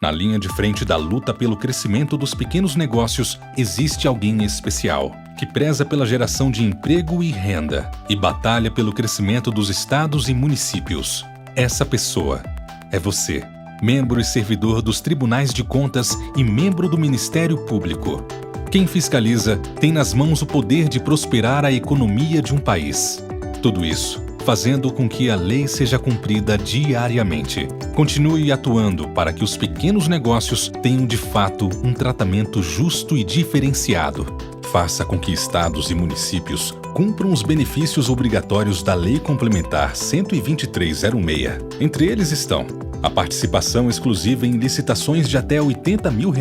Na linha de frente da luta pelo crescimento dos pequenos negócios, existe alguém especial, que preza pela geração de emprego e renda e batalha pelo crescimento dos estados e municípios. Essa pessoa é você, membro e servidor dos Tribunais de Contas e membro do Ministério Público. Quem fiscaliza tem nas mãos o poder de prosperar a economia de um país. Tudo isso fazendo com que a lei seja cumprida diariamente. Continue atuando para que os pequenos negócios tenham de fato um tratamento justo e diferenciado. Faça com que estados e municípios cumpram os benefícios obrigatórios da Lei Complementar 12306. Entre eles estão a participação exclusiva em licitações de até R$ 80 mil,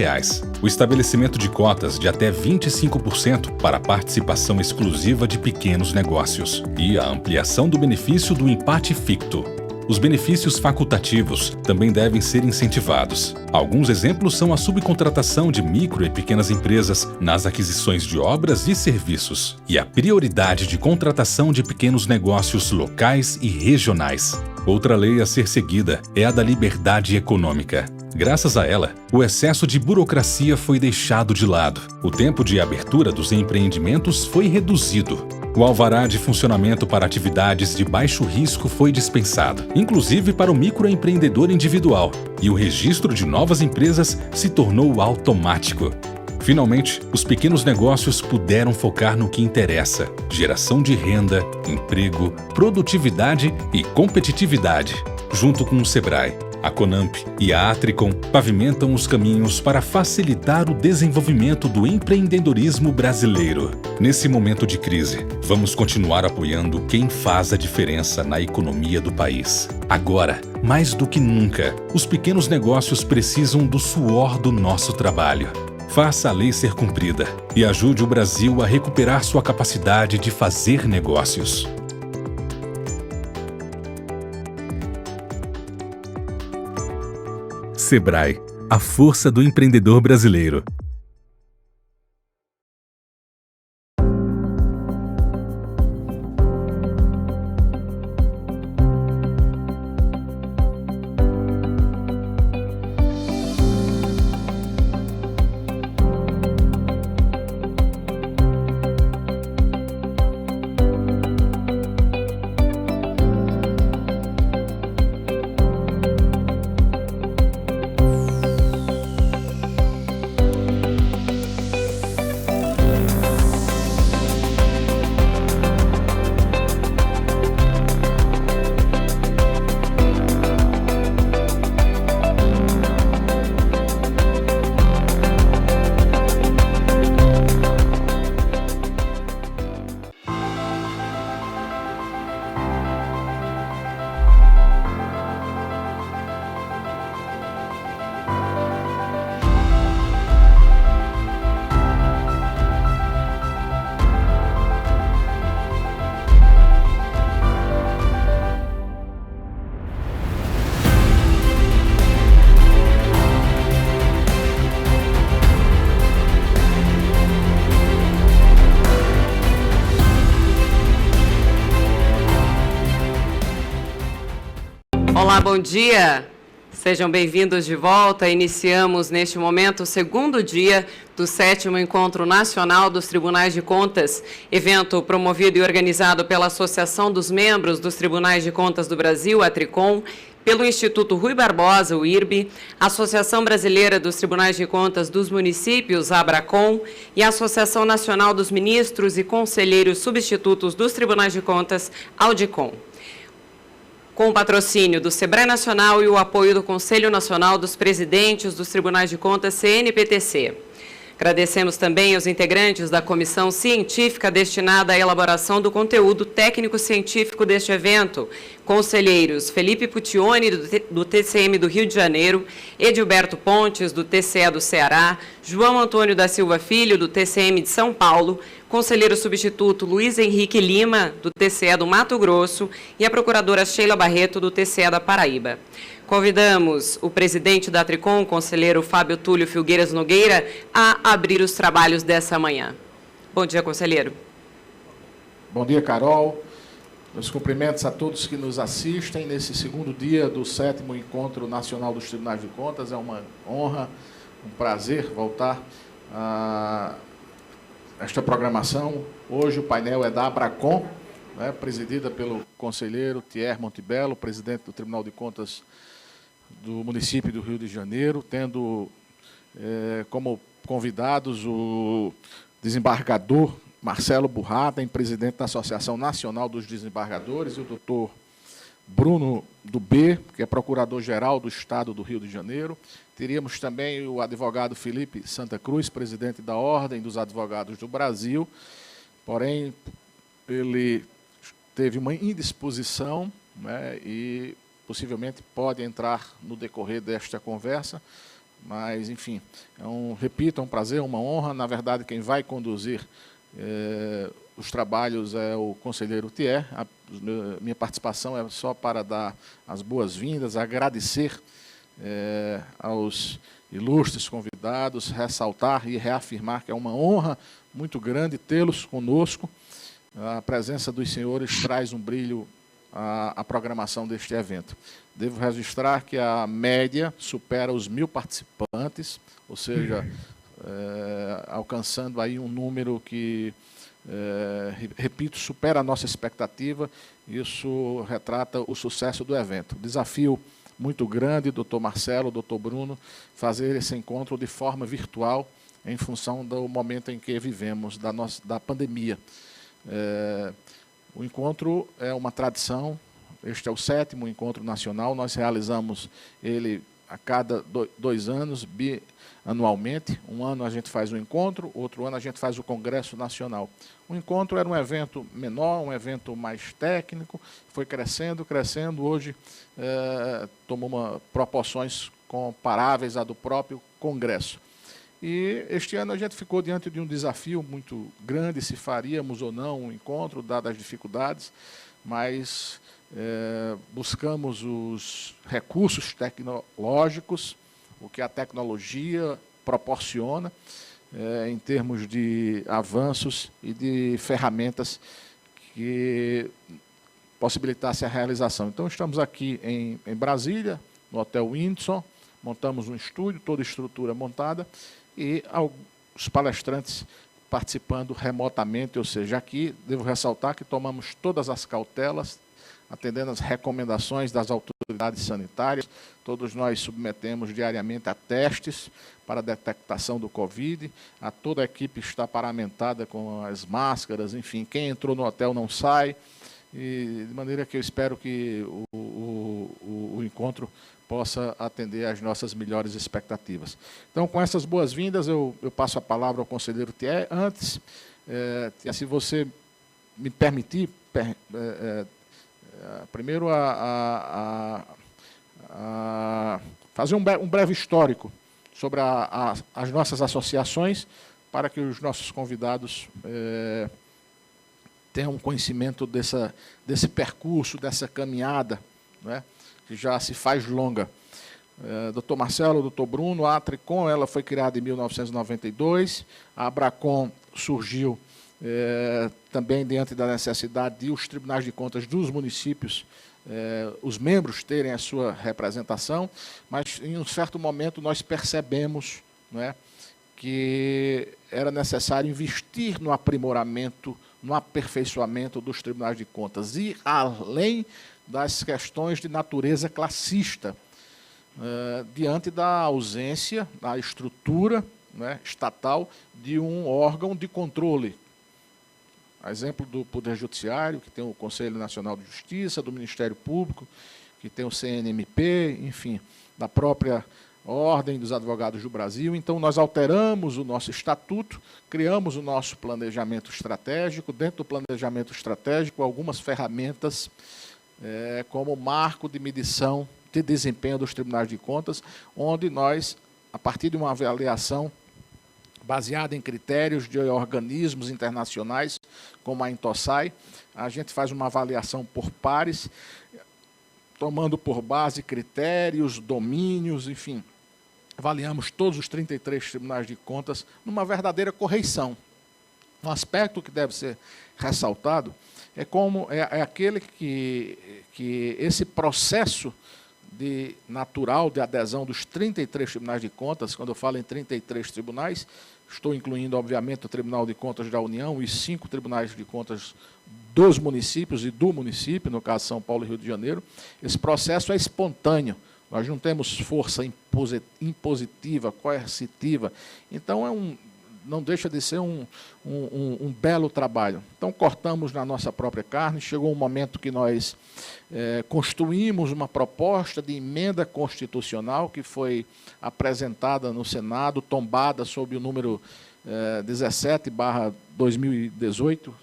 o estabelecimento de cotas de até 25% para a participação exclusiva de pequenos negócios e a ampliação do benefício do empate ficto. Os benefícios facultativos também devem ser incentivados. Alguns exemplos são a subcontratação de micro e pequenas empresas nas aquisições de obras e serviços e a prioridade de contratação de pequenos negócios locais e regionais. Outra lei a ser seguida é a da liberdade econômica. Graças a ela, o excesso de burocracia foi deixado de lado. O tempo de abertura dos empreendimentos foi reduzido. O alvará de funcionamento para atividades de baixo risco foi dispensado, inclusive para o microempreendedor individual, e o registro de novas empresas se tornou automático. Finalmente, os pequenos negócios puderam focar no que interessa: geração de renda, emprego, produtividade e competitividade. Junto com o Sebrae, a Conamp e a Atricom pavimentam os caminhos para facilitar o desenvolvimento do empreendedorismo brasileiro. Nesse momento de crise, vamos continuar apoiando quem faz a diferença na economia do país. Agora, mais do que nunca, os pequenos negócios precisam do suor do nosso trabalho. Faça a lei ser cumprida e ajude o Brasil a recuperar sua capacidade de fazer negócios. Sebrae, a força do empreendedor brasileiro. Olá, bom dia! Sejam bem-vindos de volta. Iniciamos neste momento o segundo dia do 7º Encontro Nacional dos Tribunais de Contas, evento promovido e organizado pela Associação dos Membros dos Tribunais de Contas do Brasil, a Tricom, pelo Instituto Rui Barbosa, o IRB, a Associação Brasileira dos Tribunais de Contas dos Municípios, a Abracom, e a Associação Nacional dos Ministros e Conselheiros Substitutos dos Tribunais de Contas, Audicom. Com o patrocínio do Sebrae Nacional e o apoio do Conselho Nacional dos Presidentes dos Tribunais de Contas, CNPTC. Agradecemos também aos integrantes da comissão científica destinada à elaboração do conteúdo técnico-científico deste evento, conselheiros Felipe Puccioni, do TCM do Rio de Janeiro, Edilberto Pontes, do TCE do Ceará, João Antônio da Silva Filho, do TCM de São Paulo, conselheiro substituto Luiz Henrique Lima, do TCE do Mato Grosso, e a procuradora Sheila Barreto, do TCE da Paraíba. Convidamos o presidente da Tricom, conselheiro Fábio Túlio Filgueiras Nogueira, a abrir os trabalhos dessa manhã. Bom dia, conselheiro. Bom dia, Carol. Meus cumprimentos a todos que nos assistem nesse segundo dia do 7º Encontro Nacional dos Tribunais de Contas. É uma honra, um prazer voltar a esta programação. Hoje o painel é da Abracom, né, presidida pelo conselheiro Thierry Montebello, presidente do Tribunal de Contas do município do Rio de Janeiro, tendo como convidados o desembargador Marcelo Burraden, presidente da Associação Nacional dos Desembargadores, e o doutor Bruno Dubé, que é procurador-geral do Estado do Rio de Janeiro. Teríamos também o advogado Felipe Santa Cruz, presidente da Ordem dos Advogados do Brasil, porém, ele teve uma indisposição, né, e possivelmente pode entrar no decorrer desta conversa, mas, enfim, repito, é um prazer, uma honra. Na verdade, quem vai conduzir os trabalhos é o conselheiro Thierry. Minha participação é só para dar as boas-vindas, agradecer aos ilustres convidados, ressaltar e reafirmar que é uma honra muito grande tê-los conosco. A presença dos senhores traz um brilho à programação deste evento. Devo registrar que a média supera os 1.000 participantes, ou seja, alcançando aí um número que, repito, supera a nossa expectativa. Isso retrata o sucesso do evento. Desafio muito grande, doutor Marcelo, doutor Bruno, fazer esse encontro de forma virtual em função do momento em que vivemos, da pandemia. O encontro é uma tradição. Este é o 7º Encontro Nacional. Nós realizamos ele a cada 2 anos, bianualmente. Um ano a gente faz o encontro, outro ano a gente faz o Congresso Nacional. O encontro era um evento menor, um evento mais técnico, foi crescendo, crescendo. Hoje tomou proporções comparáveis à do próprio Congresso. E este ano a gente ficou diante de um desafio muito grande, se faríamos ou não um encontro, dadas as dificuldades, mas buscamos os recursos tecnológicos, o que a tecnologia proporciona, em termos de avanços e de ferramentas que possibilitassem a realização. Então, estamos aqui em Brasília, no Hotel Windsor, montamos um estúdio, toda a estrutura montada, e os palestrantes participando remotamente, ou seja, aqui devo ressaltar que tomamos todas as cautelas, atendendo às recomendações das autoridades sanitárias. Todos nós submetemos diariamente a testes para a detectação do Covid. Toda a equipe está paramentada com as máscaras, enfim, quem entrou no hotel não sai, e de maneira que eu espero que o encontro possa atender às nossas melhores expectativas. Então, com essas boas-vindas, eu passo a palavra ao conselheiro Thierry. Antes, se você me permitir, primeiro fazer um breve histórico sobre as nossas associações, para que os nossos convidados tenham um conhecimento desse percurso, dessa caminhada, né, que já se faz longa. Dr. Marcelo, Dr. Bruno, a Atricom, ela foi criada em 1992, a Abracom surgiu também diante da necessidade de os tribunais de contas dos municípios, os membros terem a sua representação, mas em um certo momento nós percebemos, né, que era necessário investir no aprimoramento, no aperfeiçoamento dos tribunais de contas, e além das questões de natureza classista, diante da ausência, da estrutura, né, estatal de um órgão de controle. A exemplo do Poder Judiciário, que tem o Conselho Nacional de Justiça, do Ministério Público, que tem o CNMP, enfim, da própria Ordem dos Advogados do Brasil. Então, nós alteramos o nosso estatuto, criamos o nosso planejamento estratégico. Dentro do planejamento estratégico, algumas ferramentas como marco de medição de desempenho dos tribunais de contas, onde nós, a partir de uma avaliação baseada em critérios de organismos internacionais, como a Intosai, a gente faz uma avaliação por pares, tomando por base critérios, domínios, enfim, avaliamos todos os 33 tribunais de contas numa verdadeira correição. Um aspecto que deve ser ressaltado é aquele que esse processo natural de adesão dos 33 tribunais de contas, quando eu falo em 33 tribunais, estou incluindo, obviamente, o Tribunal de Contas da União e 5 tribunais de contas dos municípios e do município, no caso São Paulo e Rio de Janeiro. Esse processo é espontâneo, nós não temos força impositiva, coercitiva, então não deixa de ser um belo trabalho. Então, cortamos na nossa própria carne, chegou um momento que nós construímos uma proposta de emenda constitucional que foi apresentada no Senado, tombada sob o número 17/2018,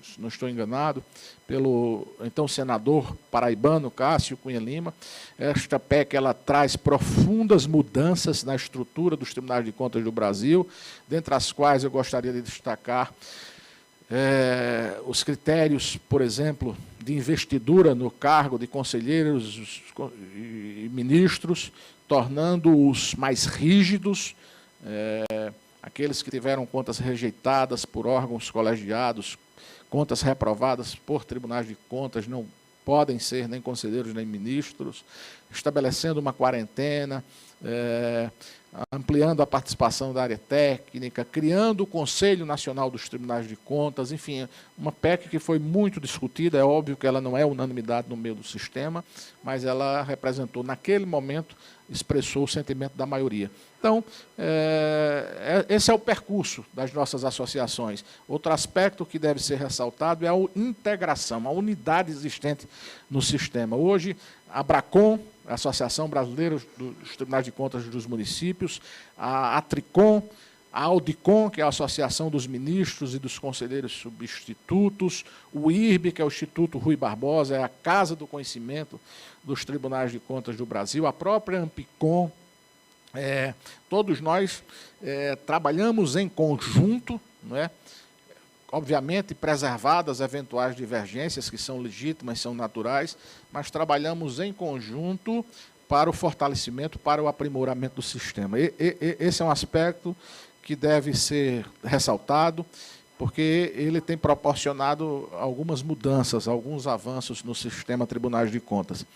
se não estou enganado, pelo então senador paraibano Cássio Cunha Lima. Esta PEC ela traz profundas mudanças na estrutura dos tribunais de contas do Brasil, dentre as quais eu gostaria de destacar os critérios, por exemplo, de investidura no cargo de conselheiros e ministros, tornando-os mais rígidos, aqueles que tiveram contas rejeitadas por órgãos colegiados, contas reprovadas por tribunais de contas não podem ser nem conselheiros nem ministros, estabelecendo uma quarentena, ampliando a participação da área técnica, criando o Conselho Nacional dos Tribunais de Contas, enfim, uma PEC que foi muito discutida. É óbvio que ela não é unanimidade no meio do sistema, mas ela representou, naquele momento, expressou o sentimento da maioria. Então, esse é o percurso das nossas associações. Outro aspecto que deve ser ressaltado é a integração, a unidade existente no sistema. Hoje, a Abracom, a Associação Brasileira dos Tribunais de Contas dos Municípios, a Atricom, a Audicom, que é a Associação dos Ministros e dos Conselheiros Substitutos, o IRB, que é o Instituto Rui Barbosa, é a Casa do Conhecimento dos Tribunais de Contas do Brasil, a própria Ampicom, todos nós trabalhamos em conjunto, não é? Obviamente preservadas eventuais divergências que são legítimas, são naturais, mas trabalhamos em conjunto para o fortalecimento, para o aprimoramento do sistema. Esse é um aspecto que deve ser ressaltado, porque ele tem proporcionado algumas mudanças, alguns avanços no sistema Tribunais de Contas.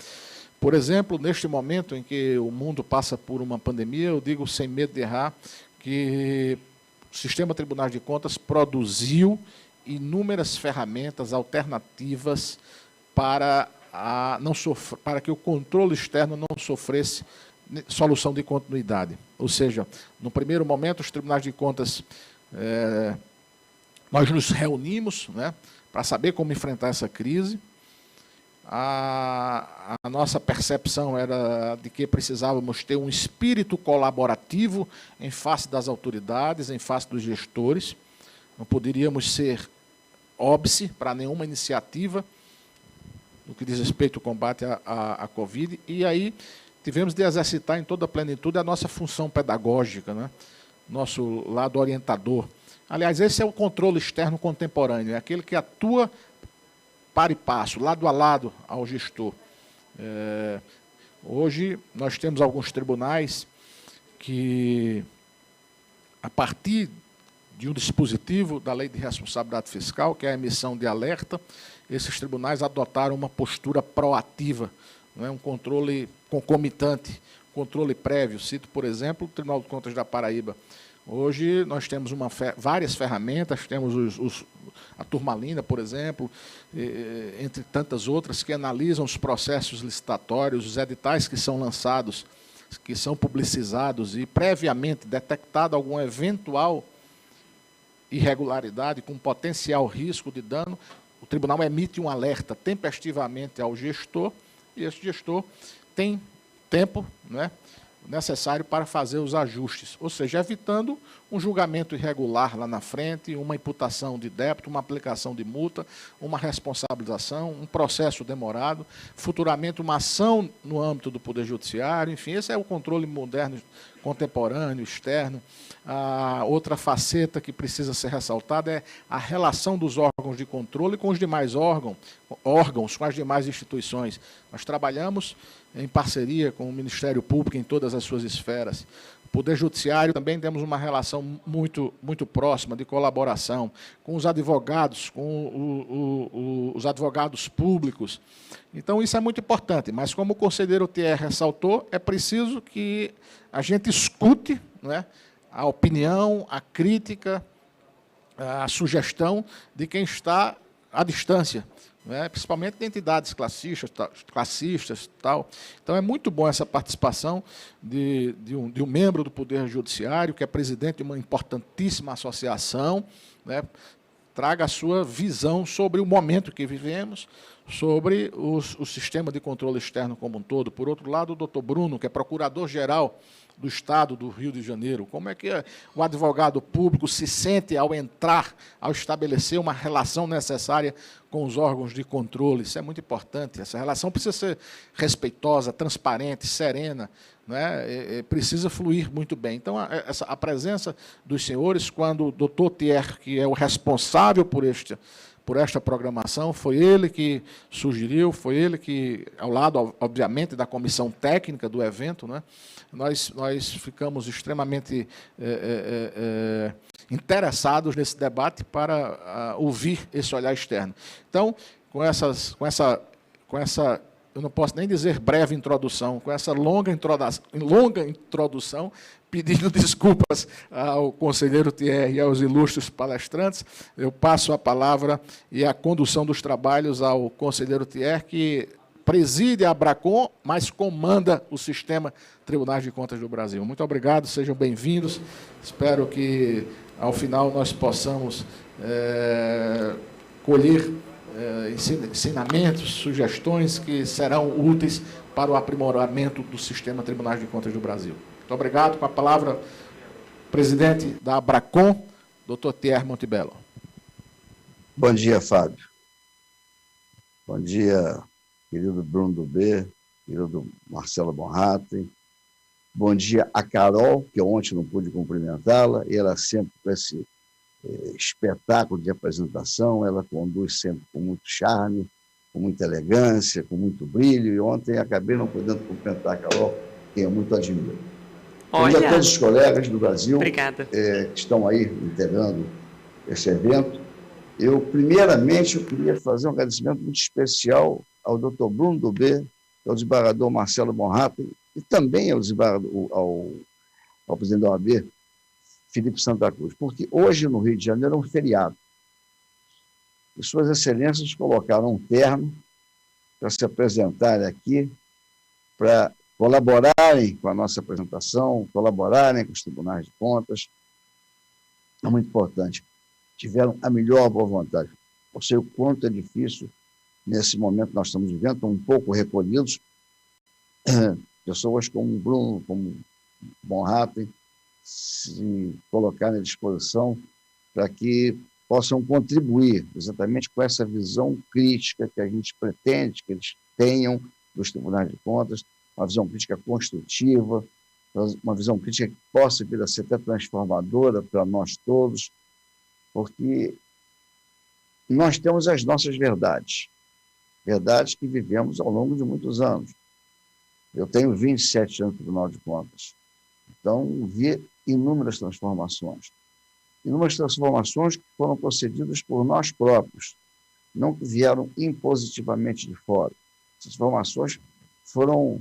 Por exemplo, neste momento em que o mundo passa por uma pandemia, eu digo sem medo de errar que o sistema Tribunais de Contas produziu inúmeras ferramentas alternativas para que o controle externo não sofresse solução de continuidade. Ou seja, no primeiro momento, os Tribunais de Contas, nós nos reunimos, né, para saber como enfrentar essa crise. A nossa percepção era de que precisávamos ter um espírito colaborativo em face das autoridades, em face dos gestores. Não poderíamos ser óbice para nenhuma iniciativa no que diz respeito ao combate à Covid. E aí tivemos de exercitar em toda a plenitude a nossa função pedagógica, né? Nosso lado orientador. Aliás, esse é o controle externo contemporâneo, é aquele que atua para e passo, lado a lado ao gestor. Hoje, nós temos alguns tribunais que, a partir de um dispositivo da Lei de Responsabilidade Fiscal, que é a emissão de alerta, esses tribunais adotaram uma postura proativa, não é? Um controle concomitante, controle prévio. Cito, por exemplo, o Tribunal de Contas da Paraíba. Hoje nós temos várias ferramentas, temos a Turmalina, por exemplo, entre tantas outras, que analisam os processos licitatórios, os editais que são lançados, que são publicizados, e previamente detectado alguma eventual irregularidade com potencial risco de dano, o tribunal emite um alerta tempestivamente ao gestor, e esse gestor tem tempo, né, necessário para fazer os ajustes, ou seja, evitando um julgamento irregular lá na frente, uma imputação de débito, uma aplicação de multa, uma responsabilização, um processo demorado, futuramente uma ação no âmbito do Poder Judiciário, enfim, esse é o controle moderno, contemporâneo, externo. A outra faceta que precisa ser ressaltada é a relação dos órgãos de controle com os demais órgãos, com as demais instituições. Nós trabalhamos em parceria com o Ministério Público em todas as suas esferas. O Poder Judiciário também temos uma relação muito próxima de colaboração com os advogados, com os advogados públicos. Então, isso é muito importante, mas como o conselheiro Thierry ressaltou, é preciso que a gente escute, né, a opinião, a crítica, a sugestão de quem está à distância, né, principalmente de entidades classistas tal. Então, é muito bom essa participação de um membro do Poder Judiciário, que é presidente de uma importantíssima associação, né, traga a sua visão sobre o momento que vivemos, sobre o sistema de controle externo como um todo. Por outro lado, o doutor Bruno, que é procurador-geral do Estado do Rio de Janeiro, como é que o advogado público se sente ao entrar, ao estabelecer uma relação necessária com os órgãos de controle? Isso é muito importante. Essa relação precisa ser respeitosa, transparente, serena, né? Precisa fluir muito bem. Então, a presença dos senhores, quando o doutor Thierry, que é o responsável por esta programação, foi ele que sugeriu, foi ele que, ao lado, obviamente, da comissão técnica do evento, né, nós ficamos extremamente interessados nesse debate para ouvir esse olhar externo. Então, com essa, eu não posso nem dizer breve introdução, com essa longa introdução, pedindo desculpas ao conselheiro Thierry e aos ilustres palestrantes, eu passo a palavra e a condução dos trabalhos ao conselheiro Thierry, que preside a Abracon, mas comanda o sistema Tribunais de Contas do Brasil. Muito obrigado, sejam bem-vindos. Espero que, ao final, nós possamos colher ensinamentos, sugestões que serão úteis para o aprimoramento do sistema Tribunais de Contas do Brasil. Muito obrigado. Com a palavra, presidente da Abracon, doutor Thierry Montebello. Bom dia, Fábio. Bom dia, querido Bruno Dubé, querido Marcelo Bonraten. Bom dia a Carol, que ontem não pude cumprimentá-la, e ela sempre com esse espetáculo de apresentação, ela conduz sempre com muito charme, com muita elegância, com muito brilho, e ontem acabei não podendo cumprimentar a Carol, que eu muito admiro. Bom dia a todos os colegas do Brasil que estão aí integrando esse evento. Primeiramente, eu queria fazer um agradecimento muito especial ao Dr. Bruno Dubé, ao desembargador Marcelo Bonraten, e também ao presidente da OAB, Felipe Santa Cruz, porque hoje no Rio de Janeiro é um feriado. E Suas Excelências colocaram um terno para se apresentarem aqui, para colaborarem com a nossa apresentação, colaborarem com os tribunais de contas. É muito importante. Tiveram a melhor boa vontade. Eu sei o quanto é difícil, nesse momento que nós estamos vivendo, estão um pouco recolhidos, pessoas como Bruno, como Bonraten, se colocarem à disposição para que possam contribuir exatamente com essa visão crítica que a gente pretende que eles tenham dos tribunais de contas, uma visão crítica construtiva, uma visão crítica que possa vir a ser até transformadora para nós todos, porque nós temos as nossas verdades que vivemos ao longo de muitos anos. Eu tenho 27 anos no Tribunal de Contas, então vi inúmeras transformações que foram procedidas por nós próprios, não que vieram impositivamente de fora. Essas transformações foram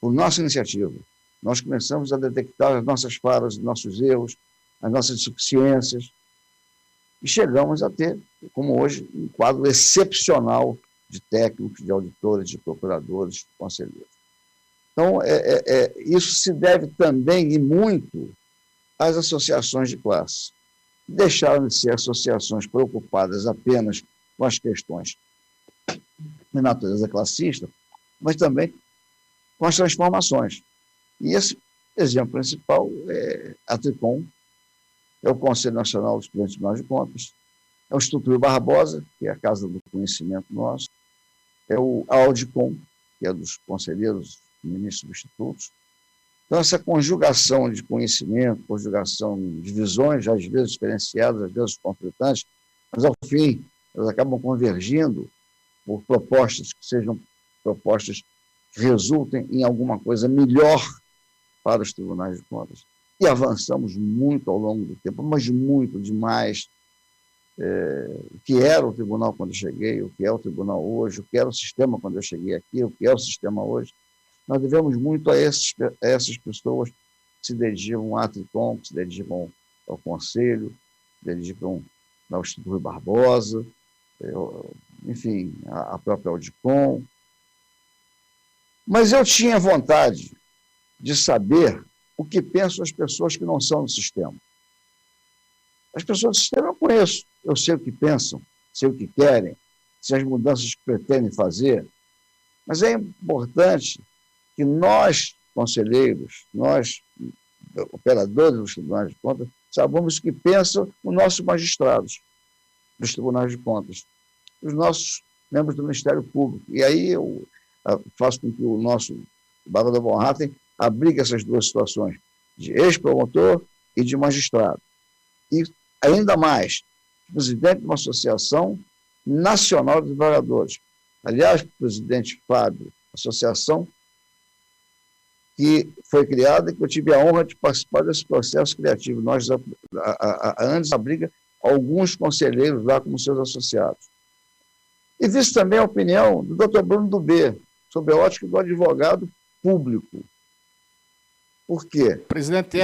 por nossa iniciativa. Nós começamos a detectar as nossas falhas, os nossos erros, as nossas insuficiências, e chegamos a ter, como hoje, um quadro excepcional de técnicos, de auditores, de procuradores, de conselheiros. Então, isso se deve também, e muito, às associações de classe. Deixaram de ser associações preocupadas apenas com as questões de natureza classista, mas também com as transformações. E esse exemplo principal é a TRICOM, é o Conselho Nacional dos Clientes Tribunais de Contas, é o Instituto Barbosa, que é a Casa do Conhecimento nosso, é o Audicom, que é dos conselheiros, ministros substitutos. Então, essa conjugação de conhecimento, conjugação de visões, às vezes diferenciadas, às vezes conflitantes, mas, ao fim, elas acabam convergindo por propostas que sejam propostas que resultem em alguma coisa melhor para os tribunais de contas. E avançamos muito ao longo do tempo, mas muito demais. O que era o tribunal quando eu cheguei, o que é o tribunal hoje, o que era o sistema quando eu cheguei aqui, o que é o sistema hoje. Nós devemos muito a essas pessoas que se dedicam à Tricom, que se dedicam ao Conselho, se dedicam ao Instituto Rui Barbosa, enfim, a própria Audicom. Mas eu tinha vontade de saber o que pensam as pessoas que não são do sistema. As pessoas do sistema eu conheço, eu sei o que pensam, sei o que querem, sei as mudanças que pretendem fazer, mas é importante que nós, conselheiros, nós, operadores dos tribunais de contas, saibamos o que pensam os nossos magistrados dos tribunais de contas, os nossos membros do Ministério Público. E aí eu faço com que o nosso Barão da Von Hatten abrigue essas duas situações, de ex-promotor e de magistrado. E, ainda mais, presidente de uma associação nacional de advogadores. Aliás, presidente Fábio, associação que foi criada e que eu tive a honra de participar desse processo criativo. Nós, antes, abriga alguns conselheiros lá como seus associados. E visto também a opinião do Dr. Bruno Dubé, sobre a ótica do advogado público. Por quê? Presidente,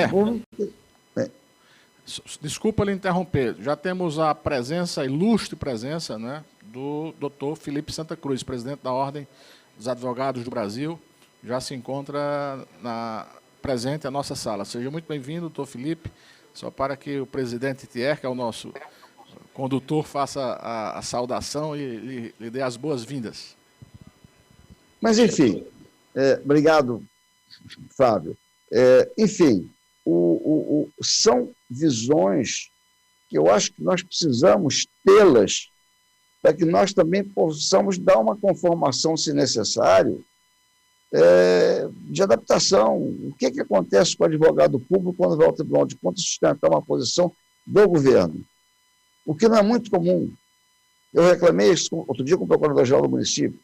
desculpa lhe interromper, já temos a presença, a ilustre presença, né, do Dr. Felipe Santa Cruz, presidente da Ordem dos Advogados do Brasil, já se encontra presente à nossa sala. Seja muito bem-vindo, doutor Felipe, só para que o presidente Thier, que é o nosso condutor, faça a saudação e lhe dê as boas-vindas. Mas, enfim, obrigado, Fábio. Enfim, são visões que eu acho que nós precisamos tê-las para que nós também possamos dar uma conformação, se necessário, de adaptação. O que acontece com o advogado público quando vai ao Tribunal de Contas sustentar uma posição do governo? O que não é muito comum. Eu reclamei isso outro dia com o procurador-geral do município,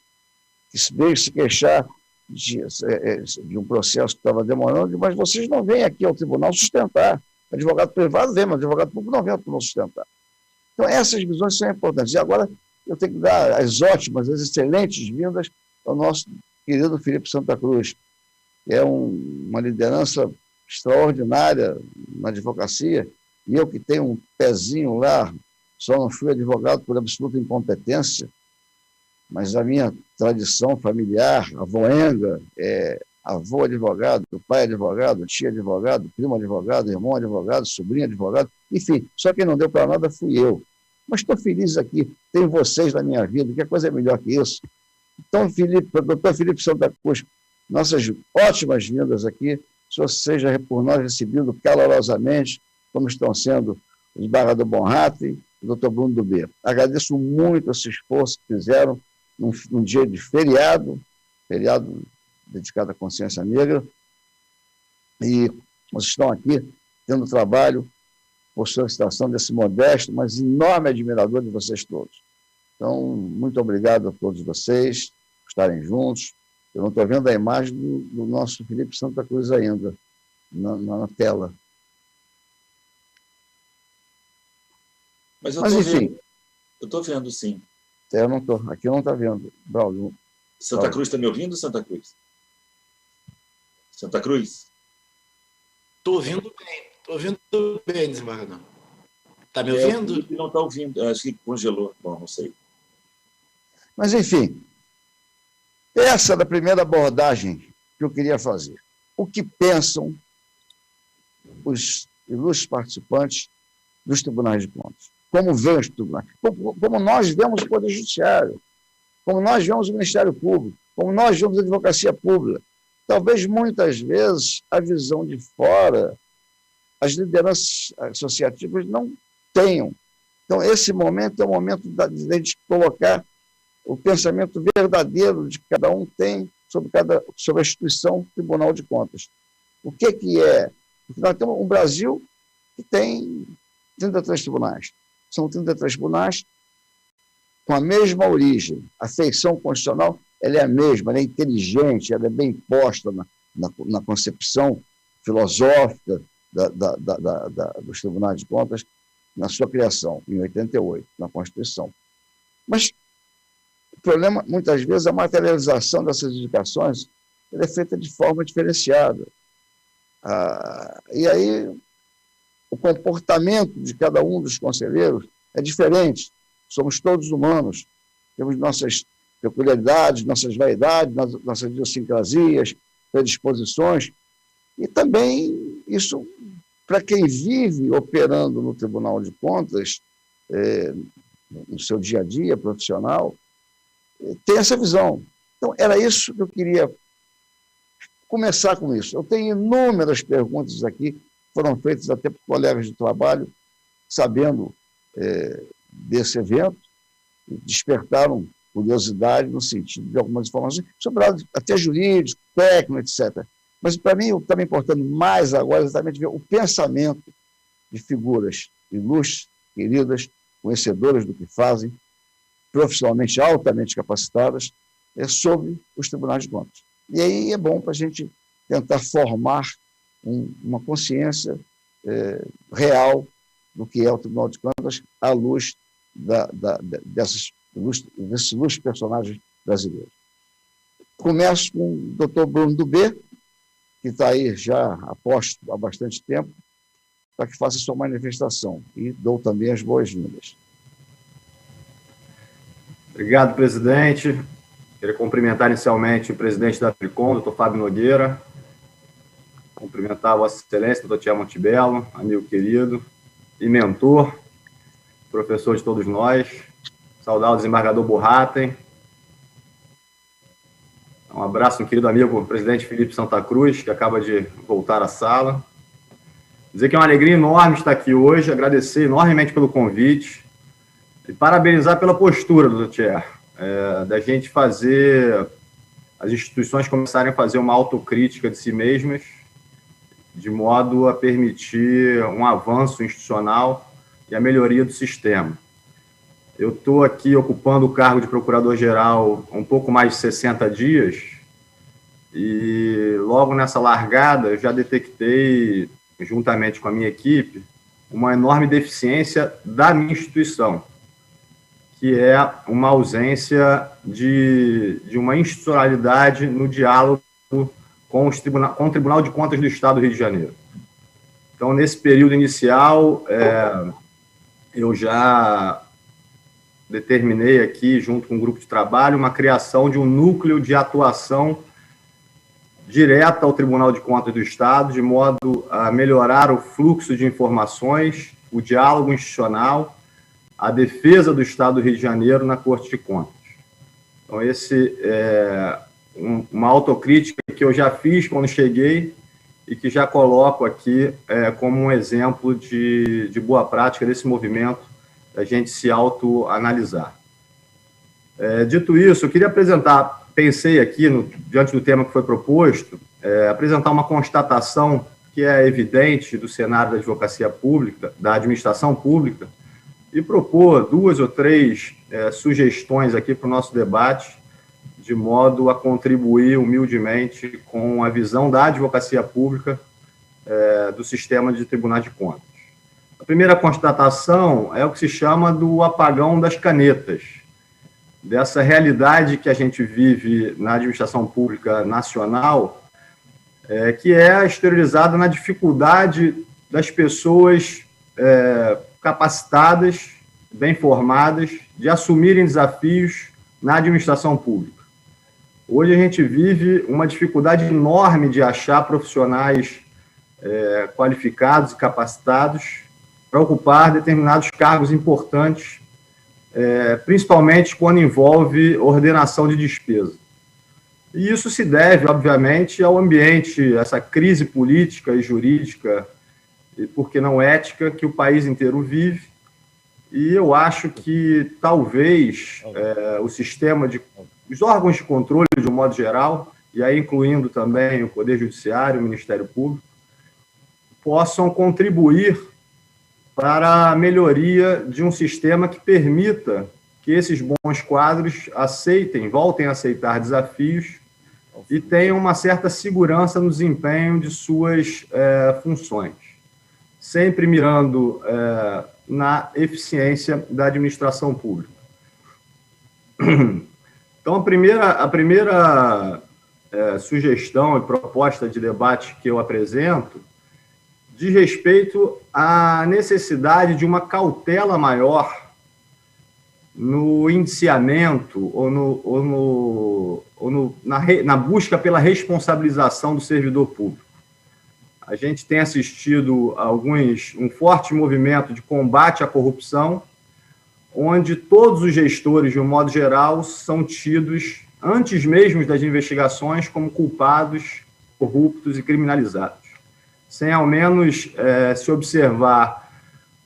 que veio se queixar de um processo que estava demorando, mas vocês não vêm aqui ao tribunal sustentar. O advogado privado vem, mas o advogado público não vem ao tribunal sustentar. Então, essas visões são importantes. E agora eu tenho que dar as ótimas, as excelentes vindas ao nosso querido Felipe Santa Cruz, que é uma liderança extraordinária na advocacia, e eu que tenho um pezinho lá, só não fui advogado por absoluta incompetência, mas a minha tradição familiar, avoenga, avô advogado, pai advogado, tia advogado, primo advogado, irmão advogado, sobrinho advogado, enfim, só quem não deu para nada fui eu. Mas estou feliz aqui, tenho vocês na minha vida, que coisa melhor que isso. Então, doutor Felipe Santa Cruz, nossas ótimas vindas aqui, o senhor seja por nós recebido calorosamente, como estão sendo os Barra do Von Hatten e o doutor Bruno Dubé. Agradeço muito esse esforço que fizeram num dia de feriado dedicado à consciência negra, e vocês estão aqui tendo trabalho por solicitação desse modesto, mas enorme admirador de vocês todos. Então, muito obrigado a todos vocês por estarem juntos. Eu não estou vendo a imagem do nosso Felipe Santa Cruz ainda na tela. Mas eu estou vendo, sim. Eu não estou. Aqui não está vendo. Braulio. Santa Cruz está me ouvindo, Santa Cruz? Santa Cruz? Estou ouvindo bem, desembargador. Está me ouvindo? Não está ouvindo, acho que congelou. Bom, não sei. Mas, enfim, essa era a primeira abordagem que eu queria fazer. O que pensam os ilustres participantes dos tribunais de contas? Como veem os tribunais? Como nós vemos o Poder Judiciário? Como nós vemos o Ministério Público? Como nós vemos a advocacia pública? Talvez, muitas vezes, a visão de fora, as lideranças associativas não tenham. Então, esse momento é o momento de a gente colocar o pensamento verdadeiro de que cada um tem sobre a instituição Tribunal de Contas. O que é? Porque nós temos um Brasil que tem 33 tribunais. São 33 tribunais com a mesma origem. A feição constitucional ela é a mesma, ela é inteligente, ela é bem posta na concepção filosófica dos tribunais de contas, na sua criação, em 88, na Constituição. Mas o problema, muitas vezes, a materialização dessas indicações ela é feita de forma diferenciada. E aí, o comportamento de cada um dos conselheiros é diferente. Somos todos humanos, temos nossas peculiaridades, nossas vaidades, nossas idiosincrasias, predisposições, e também isso, para quem vive operando no Tribunal de Contas, no seu dia a dia profissional, tem essa visão. Então, era isso que eu queria começar com isso. Eu tenho inúmeras perguntas aqui, foram feitas até por colegas de trabalho, sabendo desse evento, despertaram curiosidade no sentido de algumas informações, sobre até jurídico, técnico, etc. Mas, para mim, o que está me importando mais agora é exatamente ver o pensamento de figuras ilustres, queridas, conhecedoras do que fazem, profissionalmente altamente capacitadas, sobre os tribunais de contas. E aí é bom para a gente tentar formar uma consciência real do que é o Tribunal de Contas à luz desses ilustres personagens brasileiros. Começo com o Dr. Bruno Dubé, que está aí já aposto há bastante tempo, para que faça sua manifestação. E dou também as boas-vindas. Obrigado, presidente. Queria cumprimentar inicialmente o presidente da Tricom, doutor Fábio Nogueira, cumprimentar a Vossa Excelência, doutor Tiago Montebello, amigo querido e mentor, professor de todos nós, saudar o desembargador Burratem, um abraço, meu querido amigo, o presidente Felipe Santa Cruz, que acaba de voltar à sala. Dizer que é uma alegria enorme estar aqui hoje, agradecer enormemente pelo convite e parabenizar pela postura, doutor Thier, da gente fazer, as instituições começarem a fazer uma autocrítica de si mesmas, de modo a permitir um avanço institucional e a melhoria do sistema. Eu estou aqui ocupando o cargo de procurador-geral há um pouco mais de 60 dias e logo nessa largada eu já detectei, juntamente com a minha equipe, uma enorme deficiência da minha instituição, que é uma ausência de uma institucionalidade no diálogo com o Tribunal de Contas do Estado do Rio de Janeiro. Então, nesse período inicial, eu já determinei aqui, junto com um grupo de trabalho, uma criação de um núcleo de atuação direta ao Tribunal de Contas do Estado, de modo a melhorar o fluxo de informações, o diálogo institucional, a defesa do Estado do Rio de Janeiro na Corte de Contas. Então, esse é uma autocrítica que eu já fiz quando cheguei e que já coloco aqui como um exemplo de boa prática desse movimento, a gente se autoanalisar. Dito isso, eu queria apresentar, pensei aqui, diante do tema que foi proposto, apresentar uma constatação que é evidente do cenário da advocacia pública, da administração pública, e propor 2 ou 3 sugestões aqui para o nosso debate, de modo a contribuir humildemente com a visão da advocacia pública do sistema de tribunais de contas. A primeira constatação é o que se chama do apagão das canetas, dessa realidade que a gente vive na administração pública nacional, que é exteriorizada na dificuldade das pessoas capacitadas, bem formadas, de assumirem desafios na administração pública. Hoje a gente vive uma dificuldade enorme de achar profissionais qualificados e capacitados para ocupar determinados cargos importantes, principalmente quando envolve ordenação de despesa. E isso se deve, obviamente, ao ambiente, essa crise política e jurídica, e por que não ética, que o país inteiro vive. E eu acho que talvez o sistema os órgãos de controle, de um modo geral, e aí incluindo também o Poder Judiciário, o Ministério Público, possam contribuir para a melhoria de um sistema que permita que esses bons quadros voltem a aceitar desafios e tenham uma certa segurança no desempenho de suas funções, sempre mirando na eficiência da administração pública. Então, a primeira sugestão e proposta de debate que eu apresento diz respeito à necessidade de uma cautela maior no indiciamento na busca pela responsabilização do servidor público. A gente tem assistido a um forte movimento de combate à corrupção, onde todos os gestores, de um modo geral, são tidos, antes mesmo das investigações, como culpados, corruptos e criminalizados, sem ao menos se observar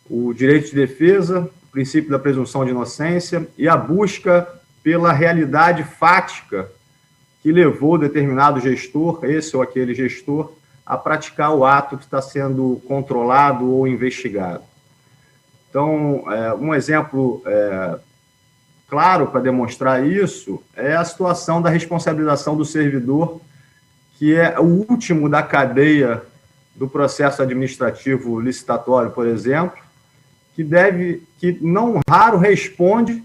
o direito de defesa, o princípio da presunção de inocência e a busca pela realidade fática que levou determinado gestor, esse ou aquele gestor, a praticar o ato que está sendo controlado ou investigado. Então, um exemplo claro para demonstrar isso é a situação da responsabilização do servidor, que é o último da cadeia do processo administrativo licitatório, por exemplo, que não raro responde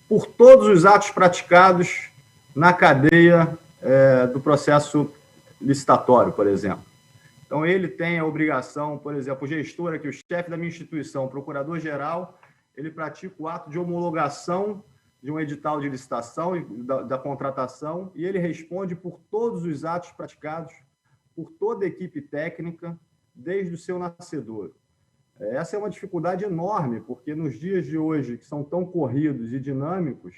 por todos os atos praticados na cadeia do processo licitatório, por exemplo. Então, ele tem a obrigação, por exemplo, o gestor aqui, o chefe da minha instituição, o procurador-geral, ele pratica o ato de homologação de um edital de licitação e da contratação, e ele responde por todos os atos praticados por toda a equipe técnica, desde o seu nascedor. Essa é uma dificuldade enorme, porque nos dias de hoje, que são tão corridos e dinâmicos,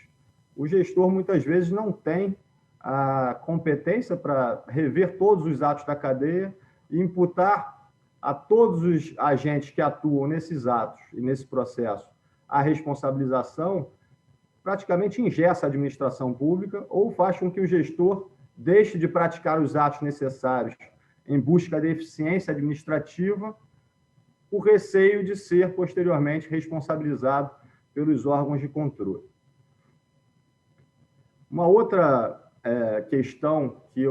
o gestor muitas vezes não tem a competência para rever todos os atos da cadeia e imputar a todos os agentes que atuam nesses atos e nesse processo a responsabilização, praticamente engessa a administração pública ou faz com que o gestor deixe de praticar os atos necessários em busca da eficiência administrativa por receio de ser posteriormente responsabilizado pelos órgãos de controle. Uma outra questão que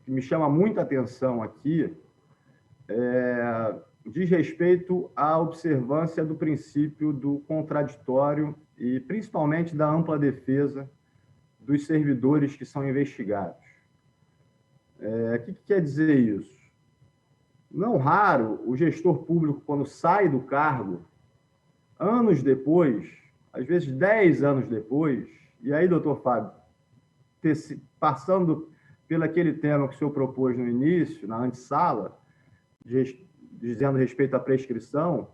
me chama muita atenção aqui diz respeito à observância do princípio do contraditório e, principalmente, da ampla defesa dos servidores que são investigados. O que quer dizer isso? Não raro, o gestor público, quando sai do cargo, anos depois, às vezes 10 anos depois, e aí, doutor Fábio, passando pelo aquele tema que o senhor propôs no início, na antessala, dizendo respeito à prescrição,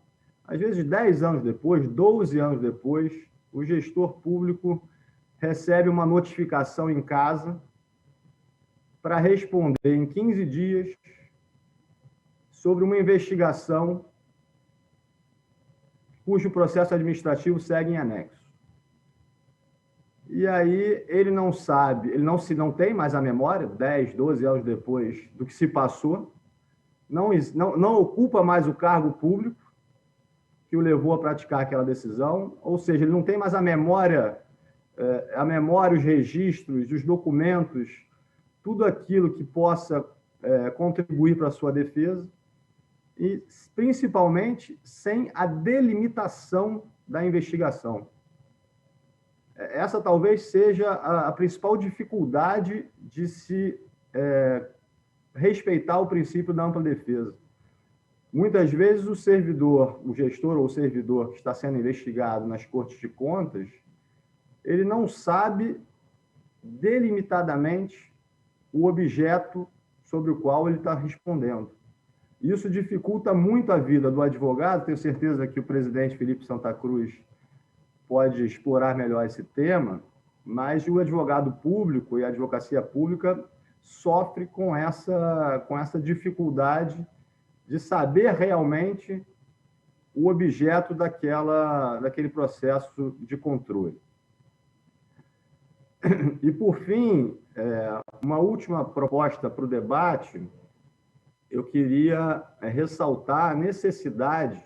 às vezes 10 anos depois, 12 anos depois, o gestor público recebe uma notificação em casa para responder em 15 dias sobre uma investigação cujo processo administrativo segue em anexo. E aí ele não sabe, ele não tem mais a memória, 10, 12 anos depois, do que se passou, não ocupa mais o cargo público que o levou a praticar aquela decisão, ou seja, ele não tem mais a memória, os registros, os documentos, tudo aquilo que possa contribuir para a sua defesa, e principalmente sem a delimitação da investigação. Essa talvez seja a principal dificuldade de se respeitar o princípio da ampla defesa. Muitas vezes o gestor ou o servidor que está sendo investigado nas cortes de contas, ele não sabe delimitadamente o objeto sobre o qual ele está respondendo. Isso dificulta muito a vida do advogado. Tenho certeza que o presidente Felipe Santa Cruz pode explorar melhor esse tema, mas o advogado público e a advocacia pública sofre com essa dificuldade de saber realmente o objeto daquele processo de controle. E, por fim, uma última proposta para o debate, eu queria ressaltar a necessidade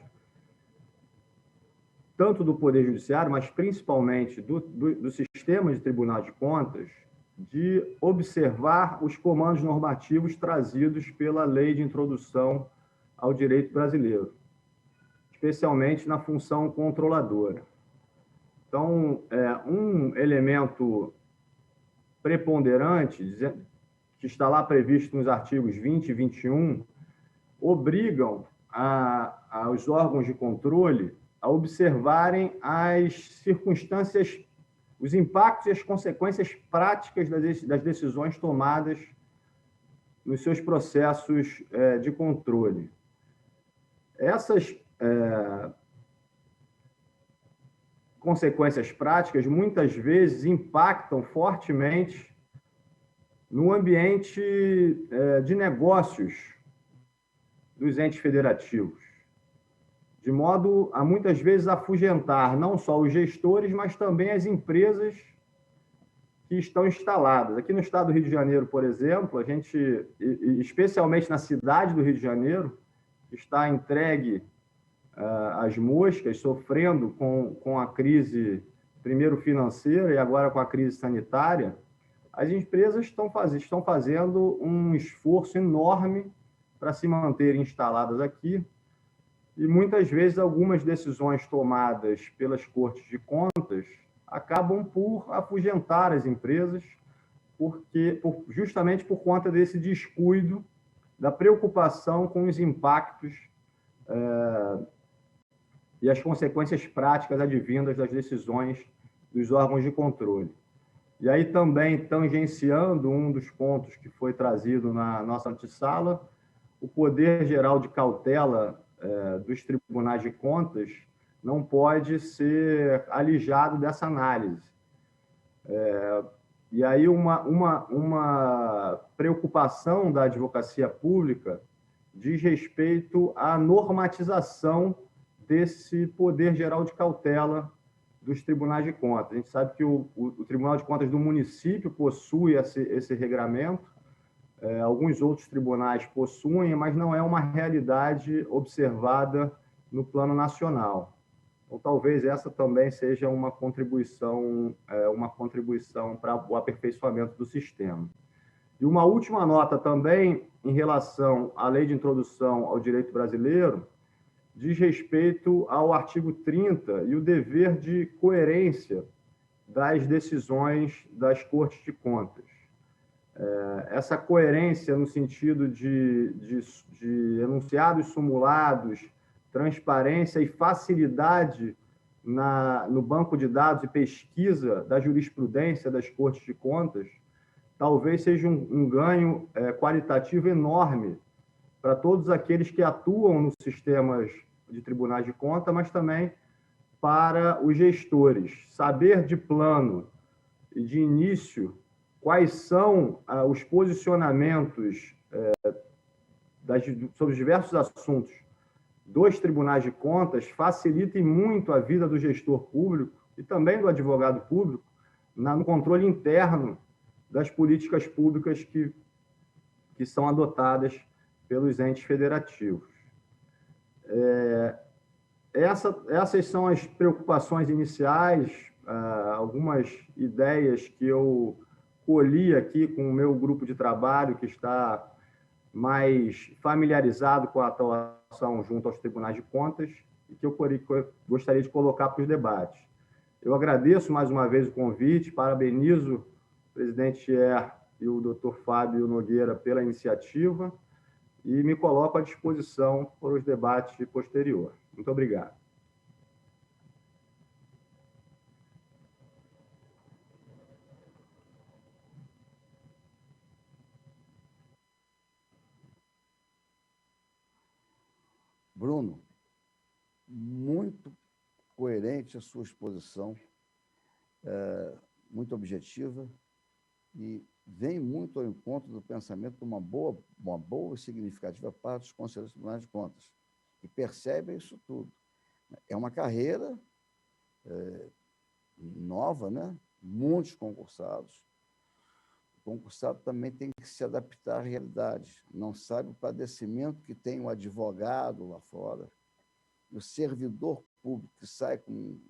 tanto do Poder Judiciário, mas principalmente do sistema de Tribunal de Contas, de observar os comandos normativos trazidos pela Lei de Introdução ao Direito Brasileiro, especialmente na função controladora. Então, um elemento preponderante, que está lá previsto nos artigos 20 e 21, obrigam aos órgãos de controle a observarem as circunstâncias, os impactos e as consequências práticas das decisões tomadas nos seus processos de controle. Essas consequências práticas muitas vezes impactam fortemente no ambiente de negócios dos entes federativos, de modo a muitas vezes afugentar não só os gestores, mas também as empresas que estão instaladas. Aqui no estado do Rio de Janeiro, por exemplo, a gente, especialmente na cidade do Rio de Janeiro, está entregue às moscas, sofrendo com a crise, primeiro financeira e agora com a crise sanitária. As empresas estão fazendo um esforço enorme para se manterem instaladas aqui, e muitas vezes algumas decisões tomadas pelas Cortes de Contas acabam por afugentar as empresas, justamente por conta desse descuido, da preocupação com os impactos e as consequências práticas advindas das decisões dos órgãos de controle. E aí também, tangenciando um dos pontos que foi trazido na nossa antessala, o poder geral de cautela dos tribunais de contas não pode ser alijado dessa análise. E aí uma preocupação da advocacia pública diz respeito à normatização desse poder geral de cautela dos tribunais de contas. A gente sabe que o Tribunal de Contas do município possui esse regramento, alguns outros tribunais possuem, mas não é uma realidade observada no plano nacional. Então, talvez essa também seja uma contribuição para o aperfeiçoamento do sistema. E uma última nota também, em relação à Lei de Introdução ao Direito Brasileiro, diz respeito ao artigo 30 e o dever de coerência das decisões das Cortes de Contas. Essa coerência no sentido de enunciados sumulados, transparência e facilidade no banco de dados e pesquisa da jurisprudência das Cortes de Contas, talvez seja um ganho qualitativo enorme para todos aqueles que atuam nos sistemas de tribunais de contas, mas também para os gestores. Saber de plano e de início quais são os posicionamentos sobre diversos assuntos dos tribunais de contas facilita muito a vida do gestor público e também do advogado público no controle interno das políticas públicas que são adotadas pelos entes federativos. Essas são as preocupações iniciais, algumas ideias que eu colhi aqui com o meu grupo de trabalho, que está mais familiarizado com a atuação junto aos tribunais de contas, e que eu gostaria de colocar para os debates. Eu agradeço mais uma vez o convite, parabenizo o presidente Cher e o doutor Fábio Nogueira pela iniciativa, e me coloco à disposição para os debates posteriores. Muito obrigado. Bruno, muito coerente a sua exposição, muito objetiva, e vem muito ao encontro do pensamento de uma boa e significativa parte dos conselheiros tribunais de contas, que percebem isso tudo. É uma carreira nova, né? Muitos concursados. O concursado também tem que se adaptar à realidade. Não sabe o padecimento que tem o advogado lá fora, o servidor público que sai, como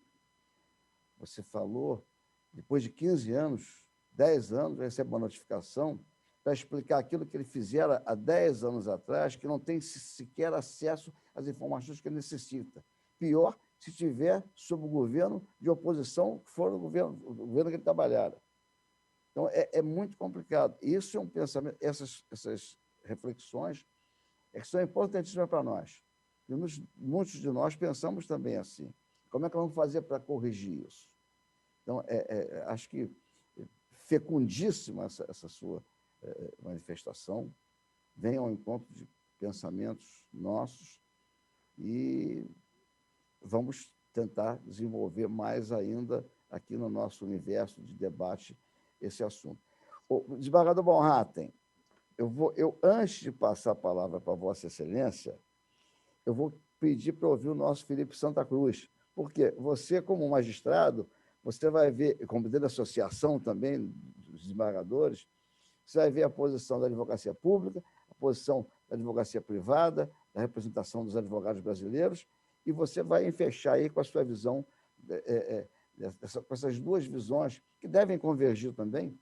você falou, depois de 15 anos, 10 anos, recebe uma notificação para explicar aquilo que ele fizera há 10 anos atrás, que não tem sequer acesso às informações que ele necessita. Pior, se estiver sob o governo de oposição, que for o governo que ele trabalhara. Então, é muito complicado. Isso é um pensamento, essas reflexões são importantíssimas para nós. E muitos de nós pensamos também assim. Como é que vamos fazer para corrigir isso? Então, acho que fecundíssima essa sua manifestação, vem ao encontro de pensamentos nossos e vamos tentar desenvolver mais ainda aqui no nosso universo de debate esse assunto. O desembargador Bonraten, antes de passar a palavra para Vossa Excelência, eu vou pedir para ouvir o nosso Felipe Santa Cruz, porque você, como magistrado, você vai ver, como presidente da associação também dos desembargadores, você vai ver a posição da advocacia pública, a posição da advocacia privada, da representação dos advogados brasileiros, e você vai fechar aí com a sua visão, com essas duas visões, que devem convergir também,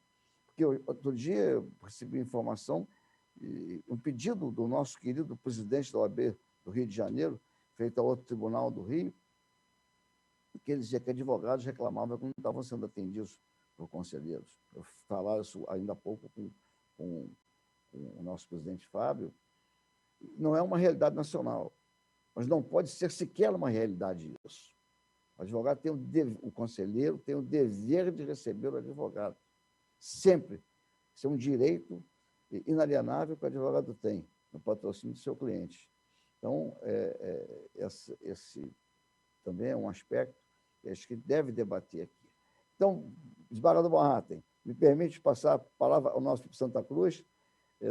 porque outro dia eu recebi informação, um pedido do nosso querido presidente da OAB do Rio de Janeiro, feito a outro tribunal do Rio, que ele dizia que advogados reclamavam que não estavam sendo atendidos por conselheiros. Eu falava isso ainda há pouco com o nosso presidente Fábio. Não é uma realidade nacional, mas não pode ser sequer uma realidade isso. O advogado o conselheiro tem o dever de receber o advogado. Sempre. Isso é um direito inalienável que o advogado tem no patrocínio do seu cliente. Então, esse também é um aspecto que acho que deve debater aqui. Então, desembargador Bonraten, me permite passar a palavra ao nosso Santa Cruz,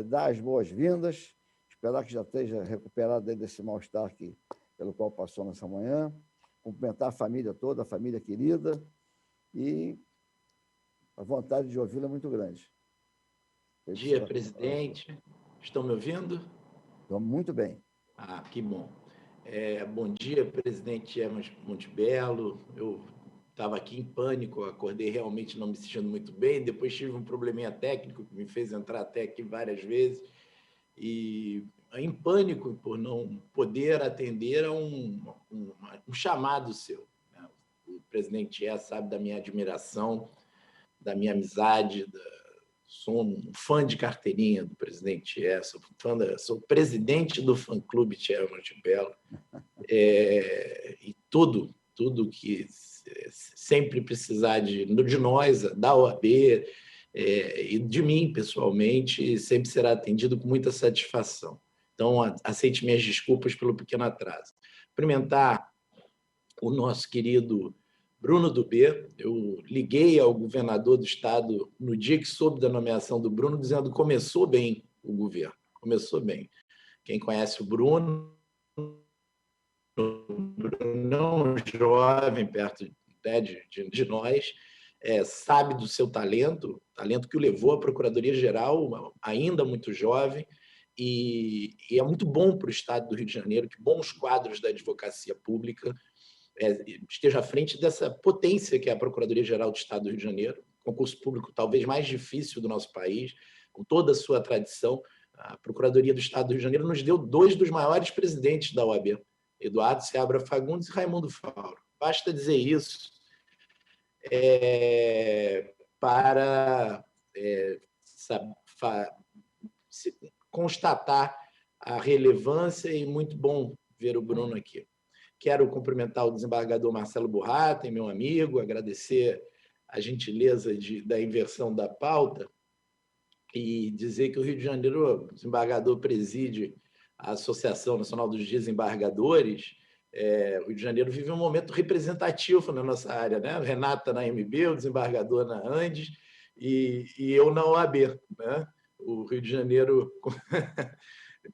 dar as boas-vindas, esperar que já esteja recuperado desse mal-estar pelo qual passou nessa manhã, cumprimentar a família toda, a família querida, e a vontade de ouvi-lo é muito grande. Bom dia, presidente. Estão me ouvindo? Estou muito bem. Ah, que bom. Bom dia, presidente Emas Montebello. Eu estava aqui em pânico, acordei realmente não me sentindo muito bem, depois tive um probleminha técnico que me fez entrar até aqui várias vezes, e em pânico por não poder atender a um chamado seu. Né? O presidente sabe da minha admiração, da minha amizade, sou um fã de carteirinha do presidente sou presidente do fã-clube Thierry Montebello, e tudo que sempre precisar de nós, da OAB e de mim, pessoalmente, sempre será atendido com muita satisfação. Então, aceite minhas desculpas pelo pequeno atraso. Cumprimentar o nosso querido Bruno Dubê. Eu liguei ao governador do estado no dia que soube da nomeação do Bruno, dizendo que começou bem o governo, começou bem. Quem conhece o Bruno não jovem, perto de nós, sabe do seu talento que o levou à Procuradoria-Geral, ainda muito jovem, e é muito bom para o Estado do Rio de Janeiro que bons quadros da advocacia pública esteja à frente dessa potência que é a Procuradoria-Geral do Estado do Rio de Janeiro, concurso público talvez mais difícil do nosso país, com toda a sua tradição. A Procuradoria do Estado do Rio de Janeiro nos deu 2 dos maiores presidentes da OAB, Eduardo Seabra Fagundes e Raimundo Fauro. Basta dizer isso para constatar a relevância, e muito bom ver o Bruno aqui. Quero cumprimentar o desembargador Marcelo Bonraten, meu amigo, agradecer a gentileza da inversão da pauta e dizer que o Rio de Janeiro, o desembargador preside a Associação Nacional dos Desembargadores. O Rio de Janeiro vive um momento representativo na nossa área, né? Renata na MB, o desembargador na Andes e eu na OAB, né? O Rio de Janeiro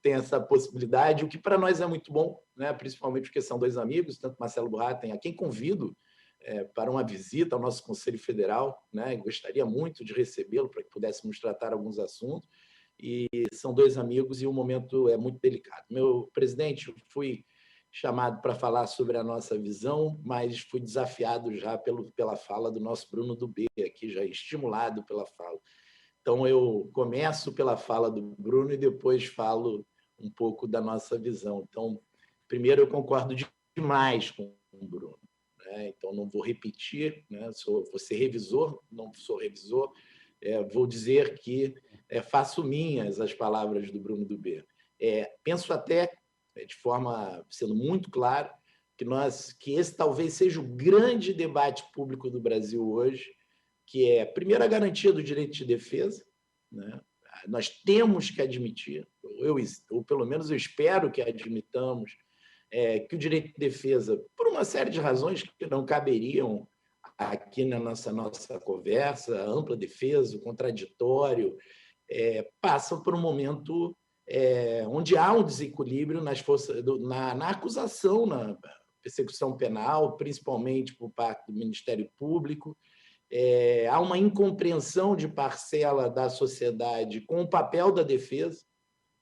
tem essa possibilidade, o que para nós é muito bom, né? Principalmente porque são 2 amigos, tanto Marcelo Bonraten, a quem convido para uma visita ao nosso Conselho Federal, né? Gostaria muito de recebê-lo para que pudéssemos tratar alguns assuntos, e são 2 amigos e o momento é muito delicado. Meu presidente, eu fui chamado para falar sobre a nossa visão, mas fui desafiado já pela fala do nosso Bruno Dubé, aqui já estimulado pela fala. Então, eu começo pela fala do Bruno e depois falo um pouco da nossa visão. Então, primeiro, eu concordo demais com o Bruno, né? Então, não vou repetir, né? Vou ser revisor, não sou revisor, vou dizer que faço minhas as palavras do Bruno Dubé. Penso até, de forma, sendo muito claro, que esse talvez seja o grande debate público do Brasil hoje, que é, primeiro, a garantia do direito de defesa, né? Nós temos que admitir, ou pelo menos eu espero que admitamos, que o direito de defesa, por uma série de razões que não caberiam aqui na nossa conversa, a ampla defesa, o contraditório, passa por um momento onde há um desequilíbrio nas forças, na acusação, na persecução penal, principalmente por parte do Ministério Público. Há uma incompreensão de parcela da sociedade com o papel da defesa,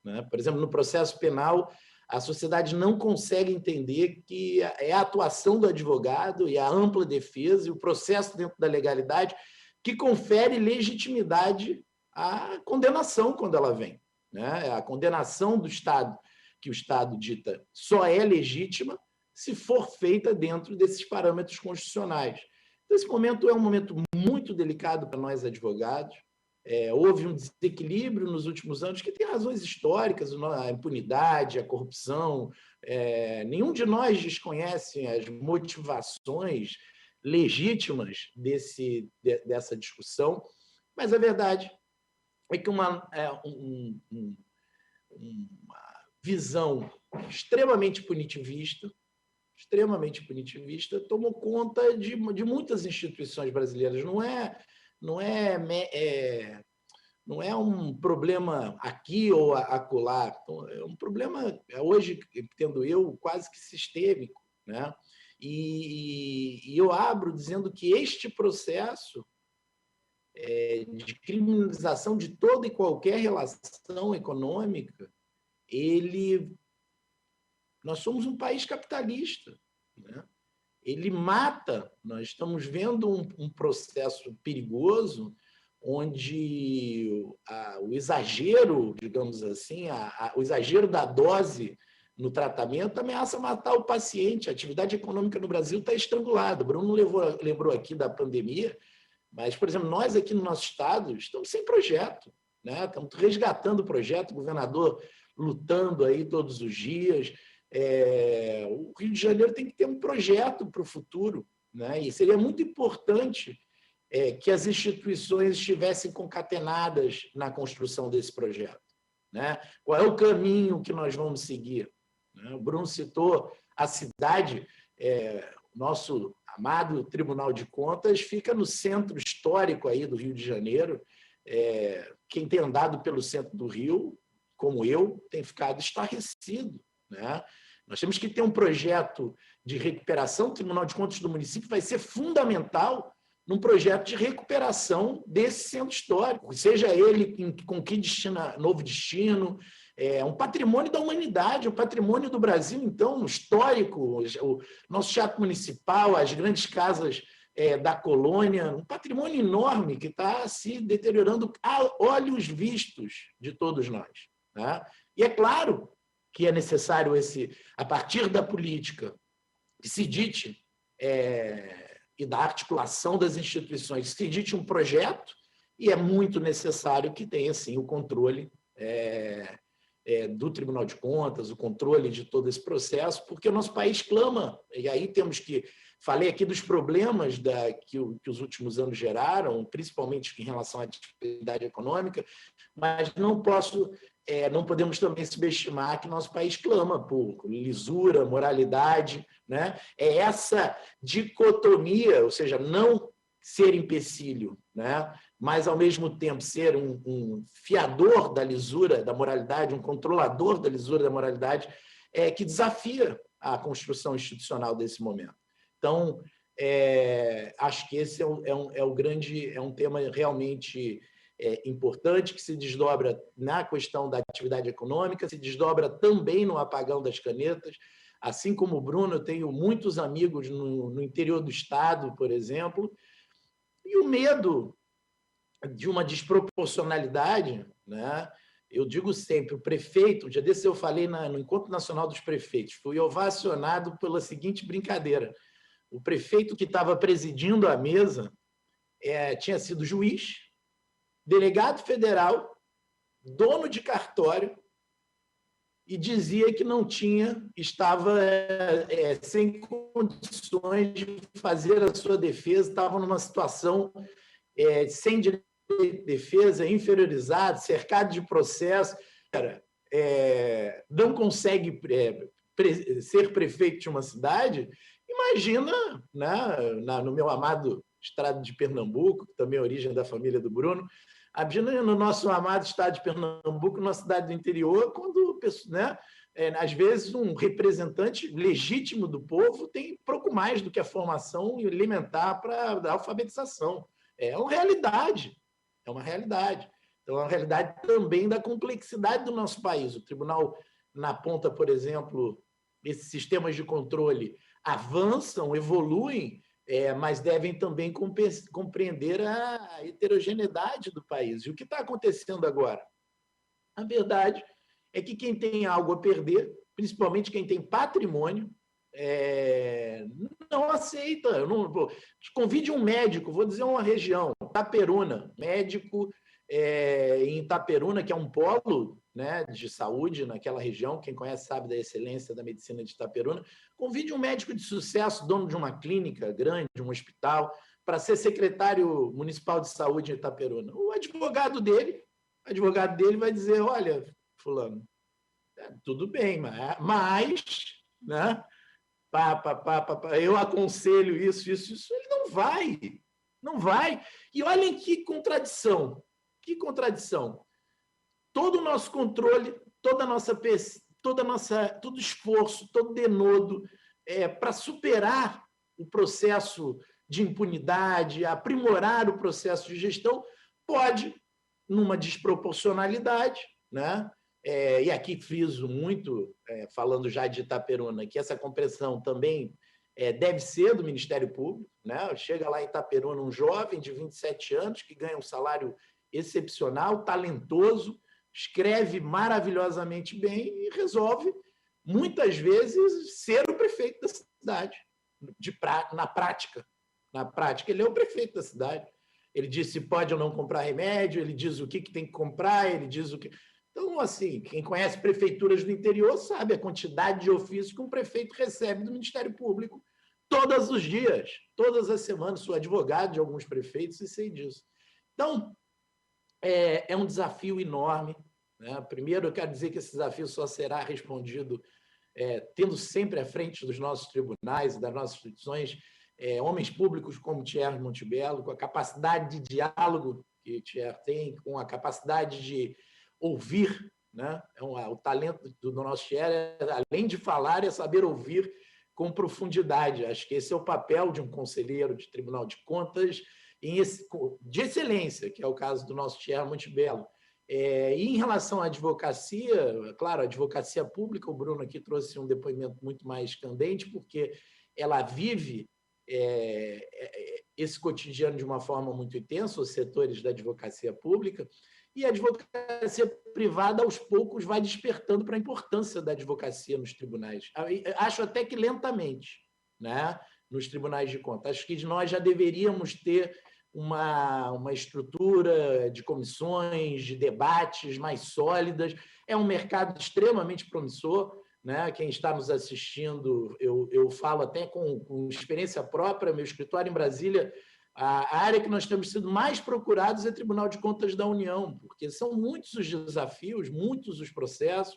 né? Por exemplo, no processo penal, a sociedade não consegue entender que é a atuação do advogado e a ampla defesa e o processo dentro da legalidade que confere legitimidade à condenação quando ela vem, né? A condenação do Estado, que o Estado dita só é legítima se for feita dentro desses parâmetros constitucionais. Esse momento é um momento muito delicado para nós advogados. Houve um desequilíbrio nos últimos anos que tem razões históricas, a impunidade, a corrupção. Nenhum de nós desconhece as motivações legítimas dessa discussão, mas a verdade é que uma visão extremamente punitivista tomou conta de muitas instituições brasileiras. Não é um problema aqui ou acolá. É um problema, hoje, entendo eu, quase que sistêmico, né? E eu abro dizendo que este processo de criminalização de toda e qualquer relação econômica, nós somos um país capitalista, né? Ele mata, nós estamos vendo um processo perigoso onde o exagero, digamos assim, o exagero da dose no tratamento ameaça matar o paciente. A atividade econômica no Brasil está estrangulada. O Bruno lembrou aqui da pandemia, mas, por exemplo, nós aqui no nosso estado estamos sem projeto, né? Estamos resgatando o projeto, o governador lutando aí todos os dias. O Rio de Janeiro tem que ter um projeto para o futuro, né? E seria muito importante que as instituições estivessem concatenadas na construção desse projeto, né? Qual é o caminho que nós vamos seguir, né? O Bruno citou a cidade, nosso amado Tribunal de Contas fica no centro histórico aí do Rio de Janeiro. Quem tem andado pelo centro do Rio, como eu, tem ficado estarrecido, né? Nós temos que ter um projeto de recuperação. O Tribunal de Contas do município vai ser fundamental num projeto de recuperação desse centro histórico, seja ele com que novo destino, um patrimônio da humanidade, um patrimônio do Brasil, então, histórico, o nosso teatro municipal, as grandes casas da colônia, um patrimônio enorme que está se deteriorando a olhos vistos de todos nós, né? E é claro que é necessário a partir da política, que se dite, e da articulação das instituições, se dite um projeto, e é muito necessário que tenha, sim, o controle do Tribunal de Contas, o controle de todo esse processo, porque o nosso país clama, e aí temos que... Falei aqui dos problemas que os últimos anos geraram, principalmente em relação à atividade econômica, mas não podemos também subestimar que nosso país clama por lisura, moralidade, né? É essa dicotomia, ou seja, não ser empecilho, né? Mas, ao mesmo tempo, ser um fiador da lisura, da moralidade, um controlador da lisura, da moralidade, que desafia a construção institucional desse momento. Então, acho que esse é um tema realmente importante, que se desdobra na questão da atividade econômica, se desdobra também no apagão das canetas. Assim como o Bruno, eu tenho muitos amigos no interior do estado, por exemplo, e o medo de uma desproporcionalidade, né? Eu digo sempre, o prefeito, um dia desse eu falei no Encontro Nacional dos Prefeitos, fui ovacionado pela seguinte brincadeira: o prefeito que estava presidindo a mesa tinha sido juiz, delegado federal, dono de cartório, e dizia que não estava sem condições de fazer a sua defesa, estava numa situação sem direito de defesa, inferiorizado, cercado de processo, não consegue ser prefeito de uma cidade. Imagina, né, no meu amado estado de Pernambuco, que também é a origem da família do Bruno, imagina no nosso amado estado de Pernambuco, numa cidade do interior, quando, né, às vezes um representante legítimo do povo tem pouco mais do que a formação elementar para a alfabetização. É uma realidade. É uma realidade. Então, é uma realidade também da complexidade do nosso país. O tribunal, na ponta, por exemplo, esses sistemas de controle avançam, evoluem, mas devem também compreender a heterogeneidade do país. E o que está acontecendo agora? A verdade é que quem tem algo a perder, principalmente quem tem patrimônio, não aceita. Eu não, convide um médico, vou dizer uma região, Itaperuna, médico em Itaperuna, que é um polo, né, de saúde naquela região, quem conhece sabe da excelência da medicina de Itaperuna. Convide um médico de sucesso, dono de uma clínica grande, de um hospital, para ser secretário municipal de saúde em Itaperuna. O advogado dele vai dizer: olha, fulano, tudo bem, mas né, eu aconselho isso. Ele não vai. E olhem que contradição. Todo o nosso controle, todo esforço, todo denodo para superar o processo de impunidade, aprimorar o processo de gestão, pode, numa desproporcionalidade, né? E aqui friso muito, falando já de Itaperuna, que essa compreensão também deve ser do Ministério Público, né? Chega lá em Itaperuna um jovem de 27 anos que ganha um salário excepcional, talentoso, escreve maravilhosamente bem e resolve, muitas vezes, ser o prefeito da cidade. Na prática, ele é o prefeito da cidade. Ele diz se pode ou não comprar remédio, ele diz o que tem que comprar, ele diz o que... Então, assim, quem conhece prefeituras do interior sabe a quantidade de ofícios que um prefeito recebe do Ministério Público todos os dias, todas as semanas. Sou advogado de alguns prefeitos e sei disso. Então, é um desafio enorme, né? Primeiro, eu quero dizer que esse desafio só será respondido tendo sempre à frente dos nossos tribunais e das nossas instituições homens públicos como Thierry Montebello, com a capacidade de diálogo que Thierry tem, com a capacidade de ouvir, né? O talento do nosso Thierry, além de falar, é saber ouvir com profundidade. Acho que esse é o papel de um conselheiro de Tribunal de Contas de excelência, que é o caso do nosso Thierry Montebello. E em relação à advocacia, claro, a advocacia pública, o Bruno aqui trouxe um depoimento muito mais candente, porque ela vive esse cotidiano de uma forma muito intensa, os setores da advocacia pública, e a advocacia privada, aos poucos, vai despertando para a importância da advocacia nos tribunais. Acho até que lentamente, né, nos tribunais de contas. Acho que nós já deveríamos ter uma estrutura de comissões, de debates mais sólidas. É um mercado extremamente promissor, né? Quem está nos assistindo, eu falo até com experiência própria, meu escritório em Brasília, a área que nós temos sido mais procurados é o Tribunal de Contas da União, porque são muitos os desafios, muitos os processos,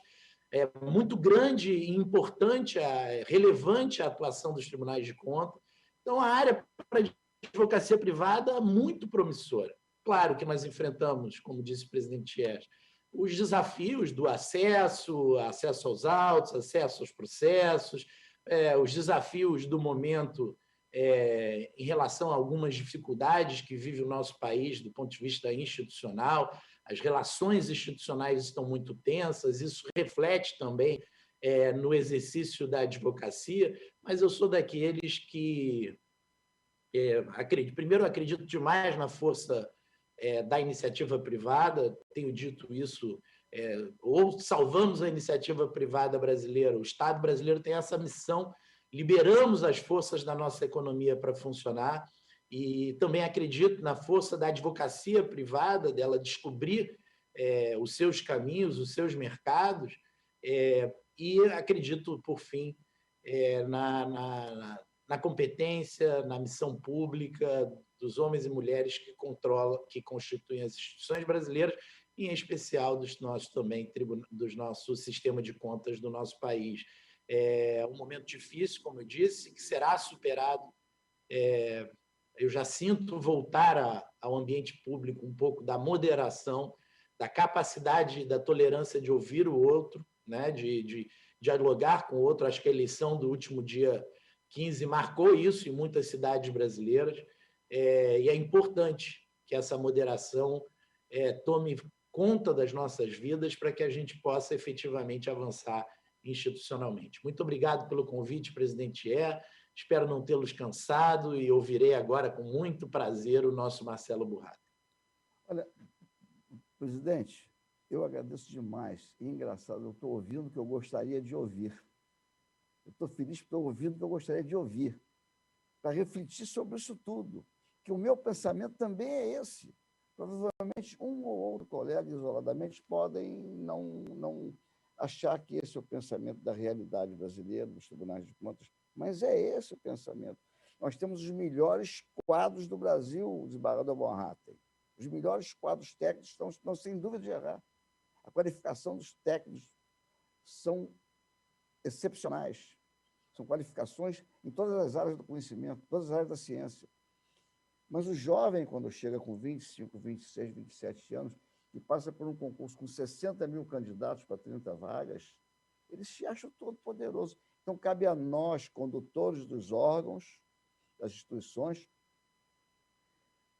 é muito grande e importante, relevante a atuação dos tribunais de contas. Então, a área para a advocacia privada é muito promissora. Claro que nós enfrentamos, como disse o presidente Thierry, os desafios do acesso aos autos, acesso aos processos, os desafios do momento em relação a algumas dificuldades que vive o nosso país do ponto de vista institucional. As relações institucionais estão muito tensas, isso reflete também no exercício da advocacia, mas eu sou daqueles que primeiro, acredito demais na força da iniciativa privada, tenho dito isso, ou salvamos a iniciativa privada brasileira, o Estado brasileiro tem essa missão, liberamos as forças da nossa economia para funcionar, e também acredito na força da advocacia privada, dela descobrir os seus caminhos, os seus mercados, e acredito, por fim, na competência, na missão pública dos homens e mulheres que constituem as instituições brasileiras, e em especial dos nosso sistema de contas do nosso país. É um momento difícil, como eu disse, que será superado. Eu já sinto voltar ao ambiente público um pouco da moderação, da capacidade, da tolerância de ouvir o outro, né? de dialogar com o outro. Acho que a eleição do último dia 15 marcou isso em muitas cidades brasileiras, e é importante que essa moderação tome conta das nossas vidas para que a gente possa efetivamente avançar institucionalmente. Muito obrigado pelo convite, presidente Ié. Espero não tê-los cansado e ouvirei agora com muito prazer o nosso Marcelo Burrata. Olha, presidente, eu agradeço demais. E engraçado, eu estou ouvindo o que eu gostaria de ouvir. Eu estou feliz por estar ouvindo o que eu gostaria de ouvir, para refletir sobre isso tudo, que o meu pensamento também é esse. Provavelmente um ou outro colega, isoladamente, podem não achar que esse é o pensamento da realidade brasileira, dos tribunais de contas, mas é esse o pensamento. Nós temos os melhores quadros do Brasil, desembargador Bonraten. Os melhores quadros técnicos estão sem dúvida de errar. A qualificação dos técnicos são excepcionais. São qualificações em todas as áreas do conhecimento, todas as áreas da ciência. Mas o jovem, quando chega com 25, 26, 27 anos, e passa por um concurso com 60 mil candidatos para 30 vagas, ele se acha todo poderoso. Então, cabe a nós, condutores dos órgãos, das instituições,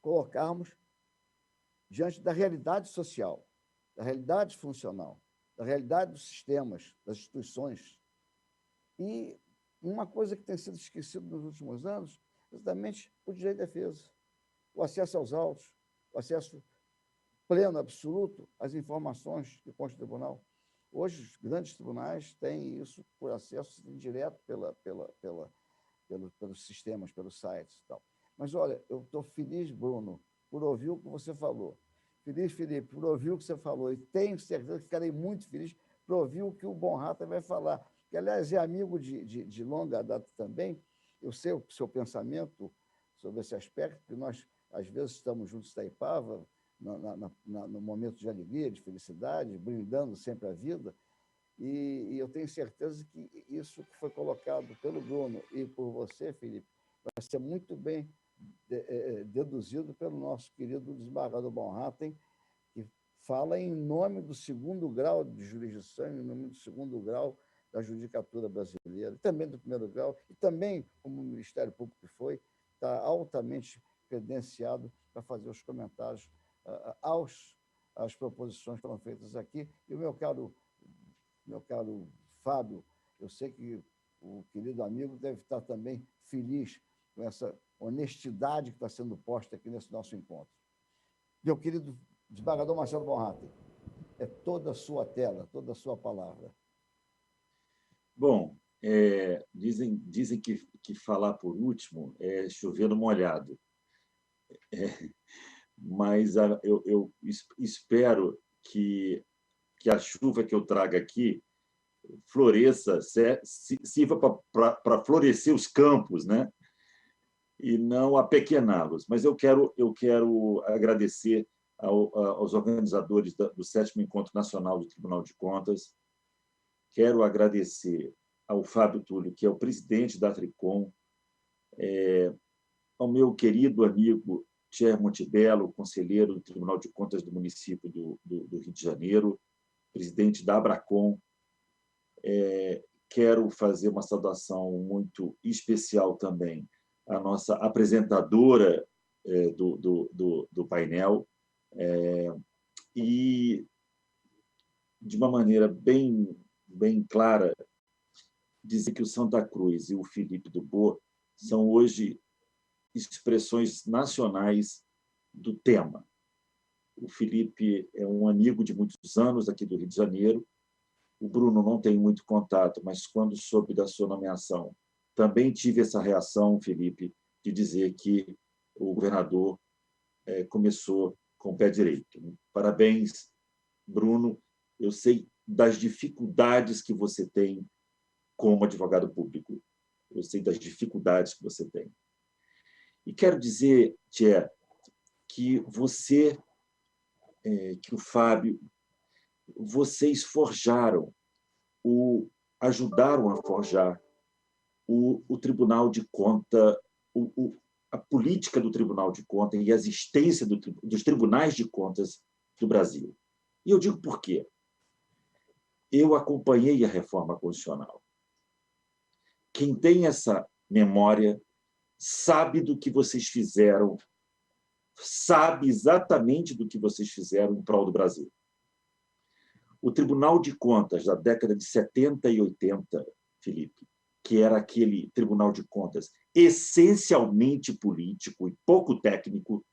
colocarmos diante da realidade social, da realidade funcional, da realidade dos sistemas, das instituições. E uma coisa que tem sido esquecida nos últimos anos, exatamente o direito de defesa, o acesso aos autos, o acesso pleno, absoluto, às informações que consta do tribunal. Hoje, os grandes tribunais têm isso por acesso direto pelos sistemas, pelos sites e tal. Mas, olha, eu estou feliz, Bruno, por ouvir o que você falou. Feliz, Felipe, por ouvir o que você falou. E tenho certeza que ficarei muito feliz por ouvir o que o Bonraten vai falar, que, aliás, é amigo de longa data também. Eu sei o seu pensamento sobre esse aspecto, que nós, às vezes, estamos juntos em Itaipava, no momento de alegria, de felicidade, brindando sempre a vida, e eu tenho certeza que isso que foi colocado pelo Bruno e por você, Felipe, vai ser muito bem deduzido pelo nosso querido desembargador Bonraten, que fala em nome do 2º grau de jurisdição, em nome do 2º grau da judicatura brasileira, também do 1º grau, e também, como o Ministério Público foi, está altamente credenciado para fazer os comentários às proposições que foram feitas aqui. E o meu caro Fábio, eu sei que o querido amigo deve estar também feliz com essa honestidade que está sendo posta aqui nesse nosso encontro. Meu querido desembargador Marcelo Bonraten, é toda a sua tela, toda a sua palavra. Bom, dizem que falar por último é chover no molhado. Mas eu espero que a chuva que eu traga aqui floresça, sirva para florescer os campos, né? E não apequená-los. Mas eu quero agradecer aos organizadores do 7º Encontro Nacional do Tribunal de Contas. Quero agradecer ao Fábio Túlio, que é o presidente da Tricom, ao meu querido amigo Thierry Montebello, conselheiro do Tribunal de Contas do município do Rio de Janeiro, presidente da Abracom. Quero fazer uma saudação muito especial também à nossa apresentadora do painel, e, de uma maneira bem clara, dizer que o Santa Cruz e o Felipe Dubos são hoje expressões nacionais do tema. O Felipe é um amigo de muitos anos aqui do Rio de Janeiro. O Bruno não tem muito contato, mas quando soube da sua nomeação, também tive essa reação, Felipe, de dizer que o governador começou com o pé direito. Parabéns, Bruno. Eu sei das dificuldades que você tem como advogado público. Eu sei das dificuldades que você tem. E quero dizer, Tia, que você, que o Fábio, vocês forjaram, ajudaram a forjar o Tribunal de Contas, a política do Tribunal de Contas e a existência dos tribunais de contas do Brasil. E eu digo por quê. Eu acompanhei a reforma constitucional. Quem tem essa memória sabe do que vocês fizeram, sabe exatamente do que vocês fizeram em prol do Brasil. O Tribunal de Contas da década de 70 e 80, Felipe, que era aquele Tribunal de Contas essencialmente político e pouco técnico,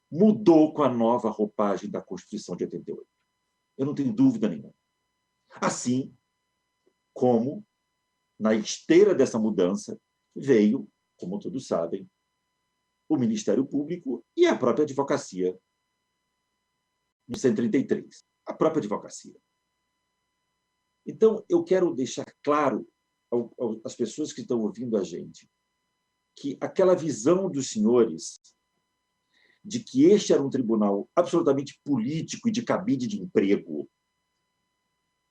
mudou com a nova roupagem da Constituição de 88. Eu não tenho dúvida nenhuma. Assim como, na esteira dessa mudança, veio, como todos sabem, o Ministério Público e a própria advocacia, no 133. A própria advocacia. Então, eu quero deixar claro às pessoas que estão ouvindo a gente que aquela visão dos senhores de que este era um tribunal absolutamente político e de cabide de emprego,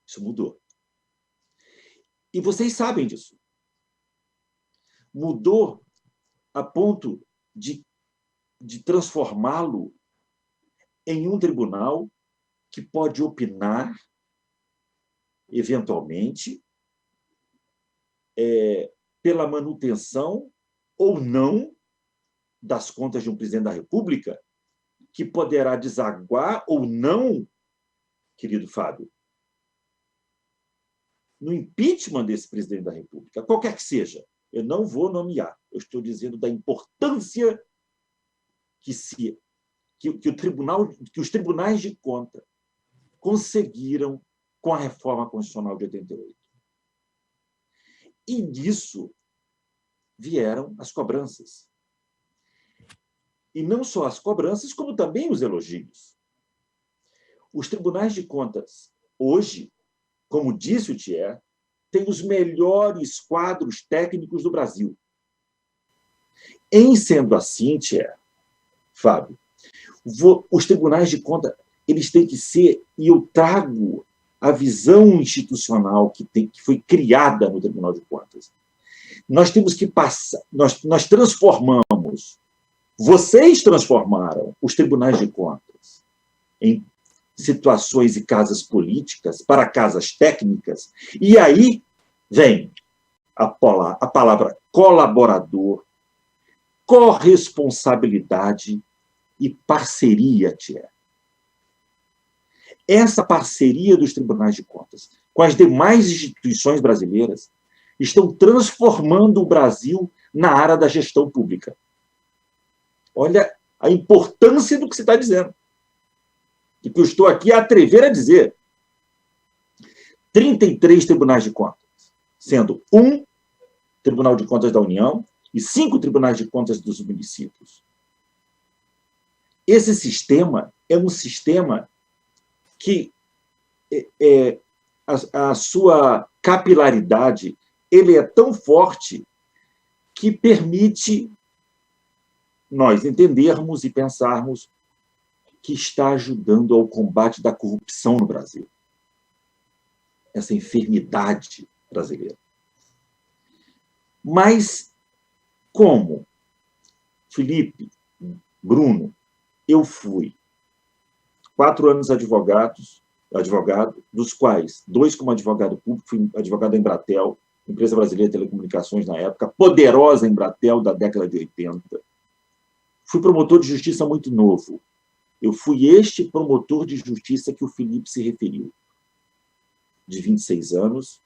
isso mudou. E vocês sabem disso. Mudou a ponto de transformá-lo em um tribunal que pode opinar, eventualmente, pela manutenção ou não das contas de um presidente da República, que poderá desaguar ou não, querido Fábio, no impeachment desse presidente da República, qualquer que seja. Eu não vou nomear, eu estou dizendo da importância que os tribunais de conta conseguiram com a reforma constitucional de 88. E disso vieram as cobranças. E não só as cobranças, como também os elogios. Os tribunais de contas, hoje, como disse o Thier, têm os melhores quadros técnicos do Brasil. Em sendo assim, Thier, Fábio, os tribunais de contas eles têm que ser, e eu trago a visão institucional que foi criada no Tribunal de Contas. Nós temos que passar, nós transformamos, vocês transformaram os tribunais de contas em situações e casas políticas para casas técnicas, e aí vem a palavra colaborador, corresponsabilidade e parceria, Tia. Essa parceria dos tribunais de contas com as demais instituições brasileiras estão transformando o Brasil na área da gestão pública. Olha a importância do que você está dizendo. E que eu estou aqui a atrever a dizer. 33 tribunais de contas, sendo um Tribunal de Contas da União e 5 tribunais de contas dos municípios. Esse sistema é um sistema que a sua capilaridade ele é tão forte que permite nós entendermos e pensarmos que está ajudando ao combate da corrupção no Brasil. Essa enfermidade brasileira. Mas como, Felipe, Bruno, eu fui 4 anos advogado, dos quais 2 como advogado público, fui advogado da Embratel, empresa brasileira de telecomunicações na época, poderosa Embratel da década de 80. Fui promotor de justiça muito novo. Eu fui este promotor de justiça que o Felipe se referiu, de 26 anos,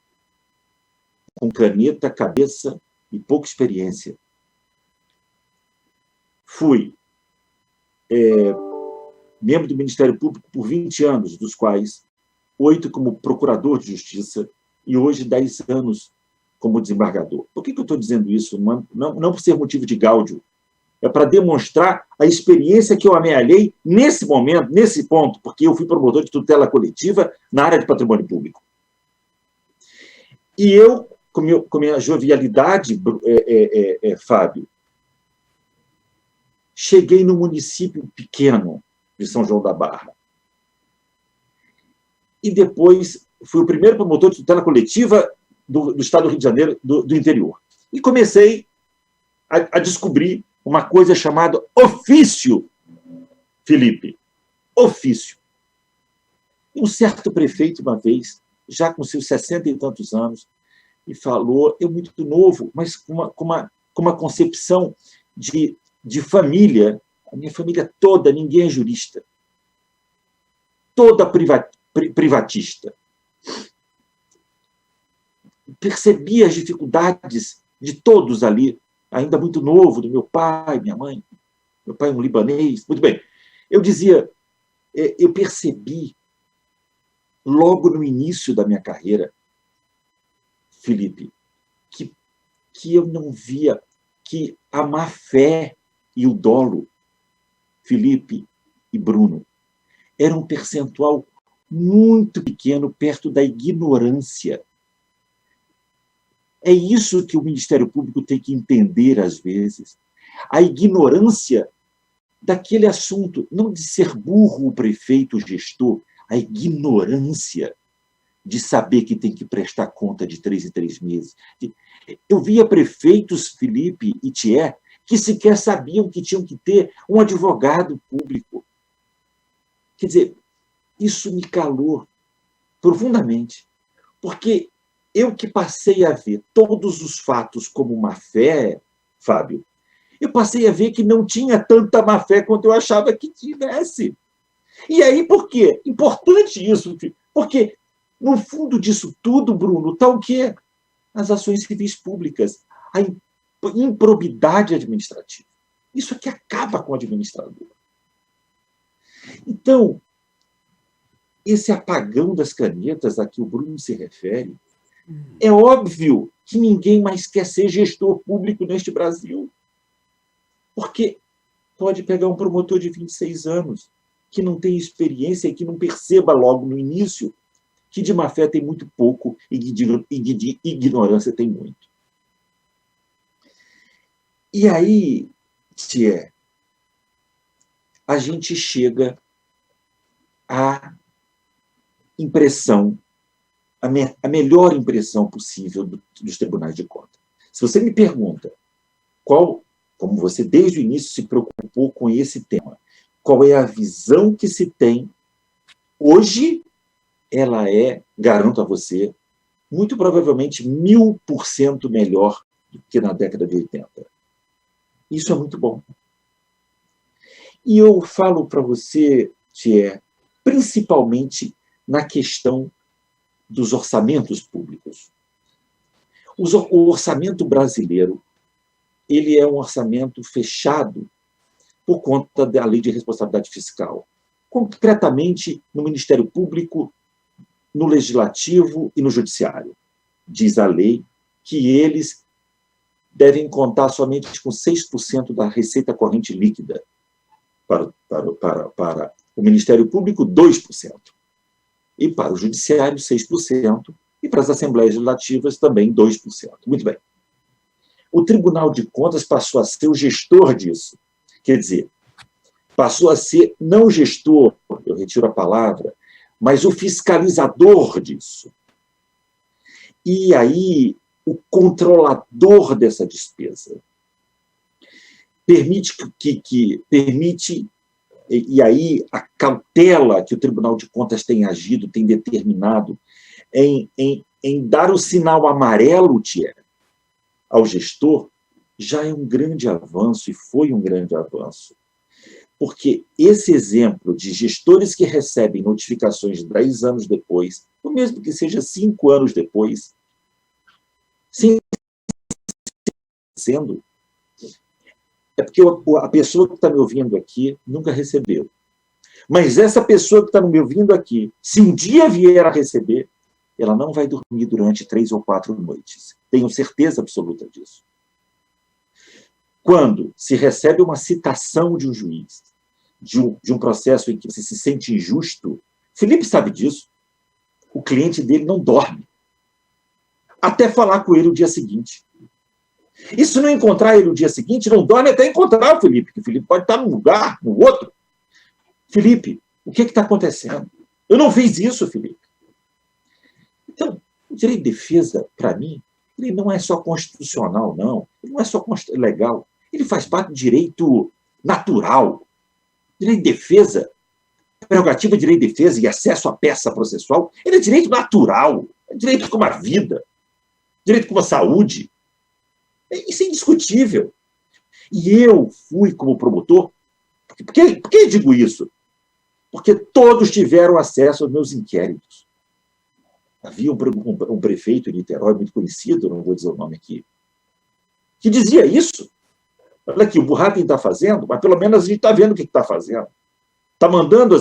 com caneta, cabeça e pouca experiência. Fui membro do Ministério Público por 20 anos, dos quais 8 como procurador de justiça e hoje 10 anos como desembargador. Por que eu estou dizendo isso? Não por ser motivo de gáudio, é para demonstrar a experiência que eu amealhei nesse momento, nesse ponto, porque eu fui promotor de tutela coletiva na área de patrimônio público. E eu, com minha jovialidade, Fábio, cheguei no município pequeno de São João da Barra. E depois fui o primeiro promotor de tutela coletiva do estado do Rio de Janeiro, do interior. E comecei a descobrir uma coisa chamada ofício, Felipe. Ofício. E um certo prefeito, uma vez, já com seus 60 e tantos anos, e falou, eu muito novo, mas com uma concepção de família, a minha família toda, ninguém é jurista. Toda privatista. Percebi as dificuldades de todos ali, ainda muito novo, do meu pai, minha mãe. Meu pai é um libanês. Muito bem. Eu dizia, eu percebi, logo no início da minha carreira, Felipe, que eu não via que a má-fé e o dolo, Felipe e Bruno, era um percentual muito pequeno perto da ignorância. É isso que o Ministério Público tem que entender, às vezes. A ignorância daquele assunto, não de ser burro o prefeito, o gestor, a ignorância de saber que tem que prestar conta de 3 em 3 meses. Eu via prefeitos, Felipe e Thier, que sequer sabiam que tinham que ter um advogado público. Quer dizer, isso me calou profundamente, porque eu que passei a ver todos os fatos como má-fé, Fábio, eu passei a ver que não tinha tanta má-fé quanto eu achava que tivesse. E aí, por quê? Importante isso, porque no fundo disso tudo, Bruno, está o quê? As ações civis públicas, a improbidade administrativa. Isso é que acaba com o administrador. Então, esse apagão das canetas a que o Bruno se refere, é óbvio que ninguém mais quer ser gestor público neste Brasil. Porque pode pegar um promotor de 26 anos, que não tem experiência e que não perceba logo no início que de má-fé tem muito pouco e de ignorância tem muito. E aí, Thier, a gente chega à impressão, a melhor impressão possível dos tribunais de contas. Se você me pergunta como você desde o início se preocupou com esse tema, qual é a visão que se tem hoje, ela é, garanto a você, muito provavelmente 1000% melhor do que na década de 80. Isso é muito bom. E eu falo para você, Thier, principalmente na questão dos orçamentos públicos. O orçamento brasileiro, ele é um orçamento fechado por conta da Lei de Responsabilidade Fiscal, concretamente no Ministério Público, no Legislativo e no Judiciário. Diz a lei que eles devem contar somente com 6% da receita corrente líquida. Para o Ministério Público, 2%. E para o Judiciário, 6%. E para as Assembleias Legislativas, também 2%. Muito bem. O Tribunal de Contas passou a ser o gestor disso. Quer dizer, passou a ser, não o gestor, eu retiro a palavra, mas o fiscalizador disso. E aí, o controlador dessa despesa. Permite, e aí a cautela que o Tribunal de Contas tem agido, tem determinado, em dar o sinal amarelo, Thier, ao gestor, já é um grande avanço, e foi um grande avanço. Porque esse exemplo de gestores que recebem notificações 10 anos depois, ou mesmo que seja 5 anos depois, Sim, sendo. É porque a pessoa que está me ouvindo aqui nunca recebeu. Mas essa pessoa que está me ouvindo aqui, se um dia vier a receber, ela não vai dormir durante 3 ou 4 noites. Tenho certeza absoluta disso. Quando se recebe uma citação de um juiz, de um processo em que você se sente injusto, Felipe sabe disso, o cliente dele não dorme. Até falar com ele o dia seguinte. E se não encontrar ele o dia seguinte, não dorme até encontrar o Felipe, que o Felipe pode estar num lugar, no outro. Felipe, o que está acontecendo? Eu não fiz isso, Felipe. Então, o direito de defesa, para mim, ele não é só constitucional, não. Ele não é só legal. Ele faz parte do direito natural. Direito de defesa, prerrogativa de direito de defesa e acesso à peça processual, ele é direito natural. É direito como a vida. Direito como a saúde. Isso é indiscutível. E eu fui como promotor. Por que eu digo isso? Porque todos tiveram acesso aos meus inquéritos. Havia um prefeito em Niterói, muito conhecido, não vou dizer o nome aqui, que dizia isso. Olha aqui, o Burratem está fazendo, mas pelo menos a gente está vendo o que está fazendo. Está mandando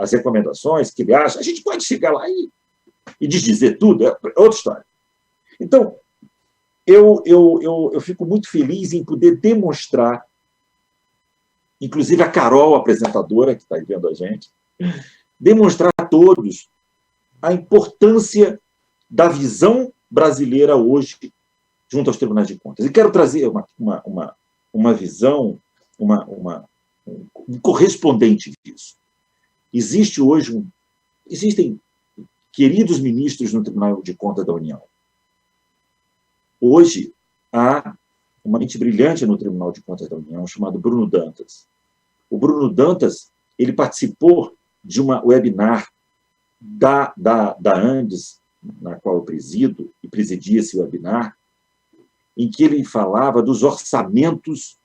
as recomendações que ele acha. A gente pode chegar lá e desdizer tudo, é outra história. Então, eu fico muito feliz em poder demonstrar, inclusive a Carol, apresentadora, que está vendo a gente, demonstrar a todos a importância da visão brasileira hoje junto aos tribunais de contas. E quero trazer uma visão, um correspondente disso. Existem queridos ministros no Tribunal de Contas da União. Hoje, há uma mente brilhante no Tribunal de Contas da União, chamado Bruno Dantas. O Bruno Dantas, ele participou de uma webinar da Andes, na qual eu presido, e presidi esse webinar, em que ele falava dos orçamentos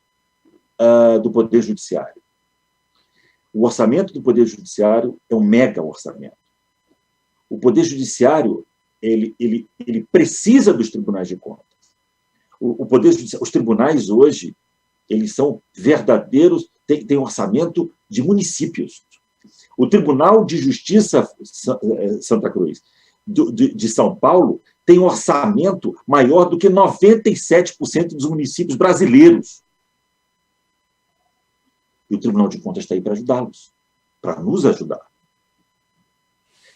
do Poder Judiciário. O orçamento do Poder Judiciário é um mega orçamento. O Poder Judiciário ele precisa dos tribunais de contas. O Poder Judiciário, os tribunais hoje, eles são verdadeiros, têm orçamento de municípios. O Tribunal de Justiça Santa Cruz, de São Paulo, tem um orçamento maior do que 97% dos municípios brasileiros. E o Tribunal de Contas está aí para ajudá-los, para nos ajudar.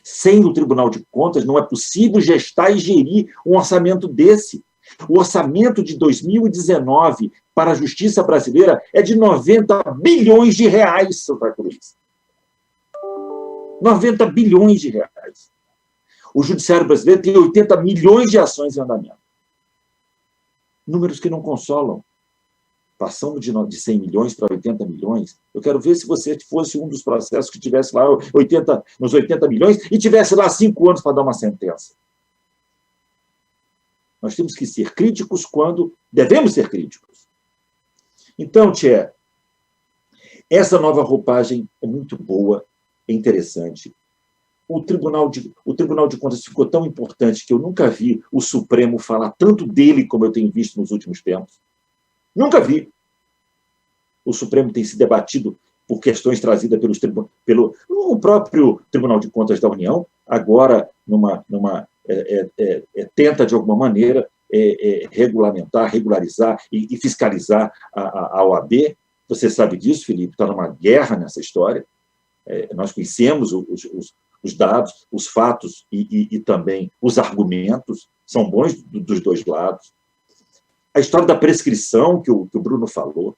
Sem o Tribunal de Contas, não é possível gestar e gerir um orçamento desse. O orçamento de 2019 para a Justiça brasileira é de 90 bilhões de reais, Santa Cruz. 90 bilhões de reais. O Judiciário brasileiro tem 80 milhões de ações em andamento. Números que não consolam. Passando de 100 milhões para 80 milhões, eu quero ver se você fosse um dos processos que tivesse lá nos 80 milhões e tivesse lá 5 anos para dar uma sentença. Nós temos que ser críticos quando devemos ser críticos. Então, Tchê, essa nova roupagem é muito boa, é interessante. O Tribunal de Contas ficou tão importante que eu nunca vi o Supremo falar tanto dele como eu tenho visto nos últimos tempos. Nunca vi. O Supremo tem se debatido por questões trazidas pelo próprio Tribunal de Contas da União, agora tenta, de alguma maneira, regulamentar, regularizar e fiscalizar a OAB. Você sabe disso, Felipe, está numa guerra nessa história. Nós conhecemos os dados, os fatos e também os argumentos, são bons dos dois lados. A história da prescrição que o Bruno falou,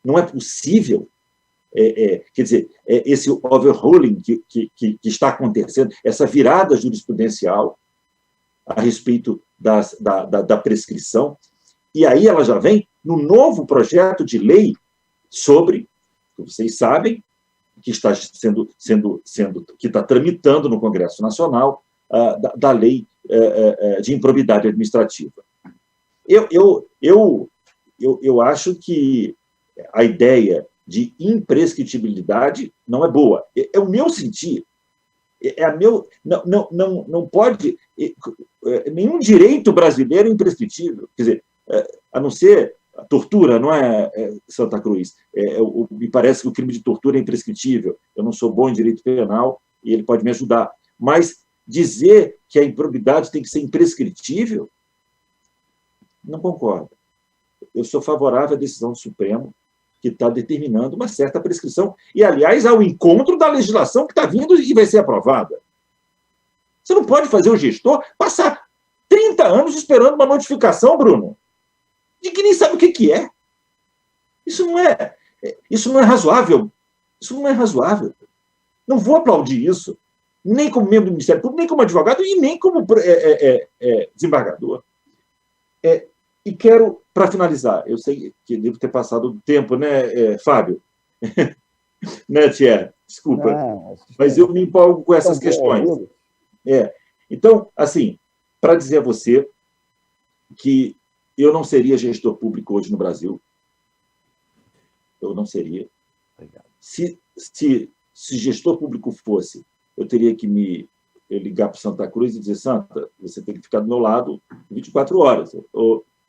não é possível, quer dizer, esse overruling que está acontecendo, essa virada jurisprudencial a respeito da prescrição, e aí ela já vem no novo projeto de lei sobre, que vocês sabem, que está que está tramitando no Congresso Nacional, da lei de improbidade administrativa. Eu acho que a ideia de imprescritibilidade não é boa. É o meu sentir. Não pode. Nenhum direito brasileiro é imprescritível. Quer dizer, a não ser a tortura, não é, Santa Cruz? Me parece que o crime de tortura é imprescritível. Eu não sou bom em direito penal e ele pode me ajudar. Mas dizer que a improbidade tem que ser imprescritível, não concordo. Eu sou favorável à decisão do Supremo, que está determinando uma certa prescrição, e, aliás, ao encontro da legislação que está vindo e vai ser aprovada. Você não pode fazer o gestor passar 30 anos esperando uma notificação, Bruno, de que nem sabe o que é. Isso não é razoável. Isso não é razoável. Não vou aplaudir isso, nem como membro do Ministério Público, nem como advogado e nem como desembargador. E quero, para finalizar, eu sei que devo ter passado o tempo, né, Fábio? Né, Thierry? Desculpa. Mas eu me empolgo com essas questões. Então, assim, para dizer a você que eu não seria gestor público hoje no Brasil. Eu não seria. Se gestor público fosse, eu teria que me ligar para Santa Cruz e dizer: Santa, você tem que ficar do meu lado 24 horas.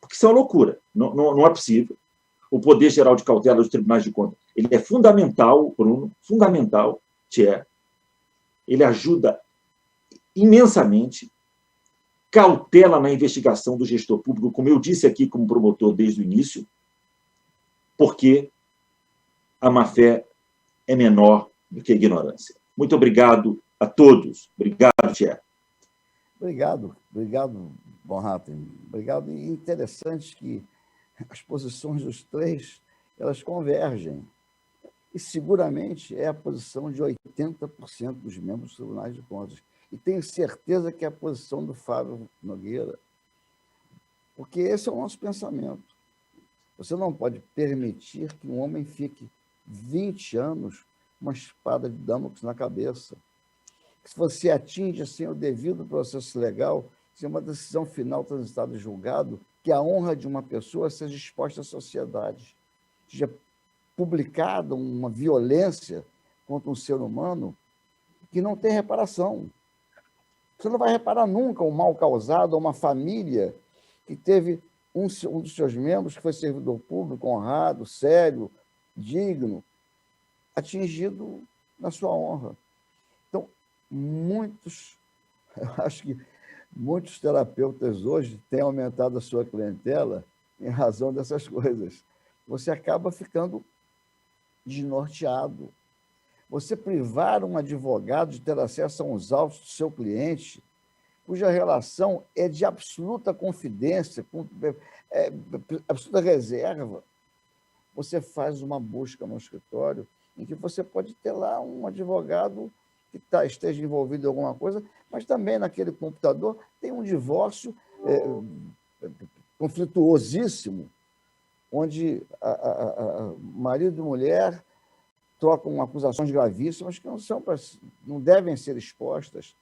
Porque isso é uma loucura. Não é possível. O poder geral de cautela dos tribunais de contas, ele é fundamental, Bruno, fundamental, Thierry. Ele ajuda imensamente, cautela na investigação do gestor público, como eu disse aqui como promotor desde o início, porque a má-fé é menor do que a ignorância. Muito obrigado a todos. Obrigado, Thierry. Obrigado, Bonraten. Obrigado. E interessante que as posições dos três, elas convergem. E seguramente é a posição de 80% dos membros dos tribunais de contas. E tenho certeza que é a posição do Fábio Nogueira, porque esse é o nosso pensamento. Você não pode permitir que um homem fique 20 anos com uma espada de Damocles na cabeça. Se você atinge sem o devido processo legal, se uma decisão final transitada e julgado, que a honra de uma pessoa seja exposta à sociedade, seja publicada uma violência contra um ser humano que não tem reparação. Você não vai reparar nunca o mal causado a uma família que teve um dos seus membros, que foi servidor público, honrado, sério, digno, atingido na sua honra. Então, eu acho que muitos terapeutas hoje têm aumentado a sua clientela em razão dessas coisas. Você acaba ficando desnorteado. Você privar um advogado de ter acesso a uns autos do seu cliente, cuja relação é de absoluta confidência, absoluta reserva, você faz uma busca no escritório em que você pode ter lá um advogado que esteja envolvido em alguma coisa, mas também naquele computador tem um divórcio conflituosíssimo, onde marido e mulher trocam acusações gravíssimas que não devem ser expostas.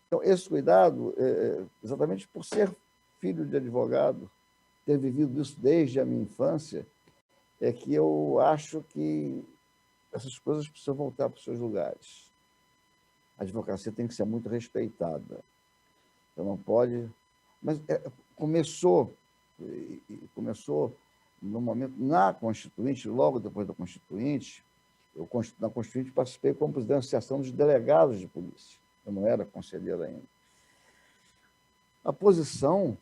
Então, esse cuidado, exatamente por ser filho de advogado, ter vivido isso desde a minha infância, é que eu acho que essas coisas precisam voltar para os seus lugares. A advocacia tem que ser muito respeitada. Então, não pode... Mas começou no momento, na Constituinte, logo depois da Constituinte, na Constituinte participei como presidente da Associação dos Delegados de Polícia. Eu não era conselheiro ainda. A posição,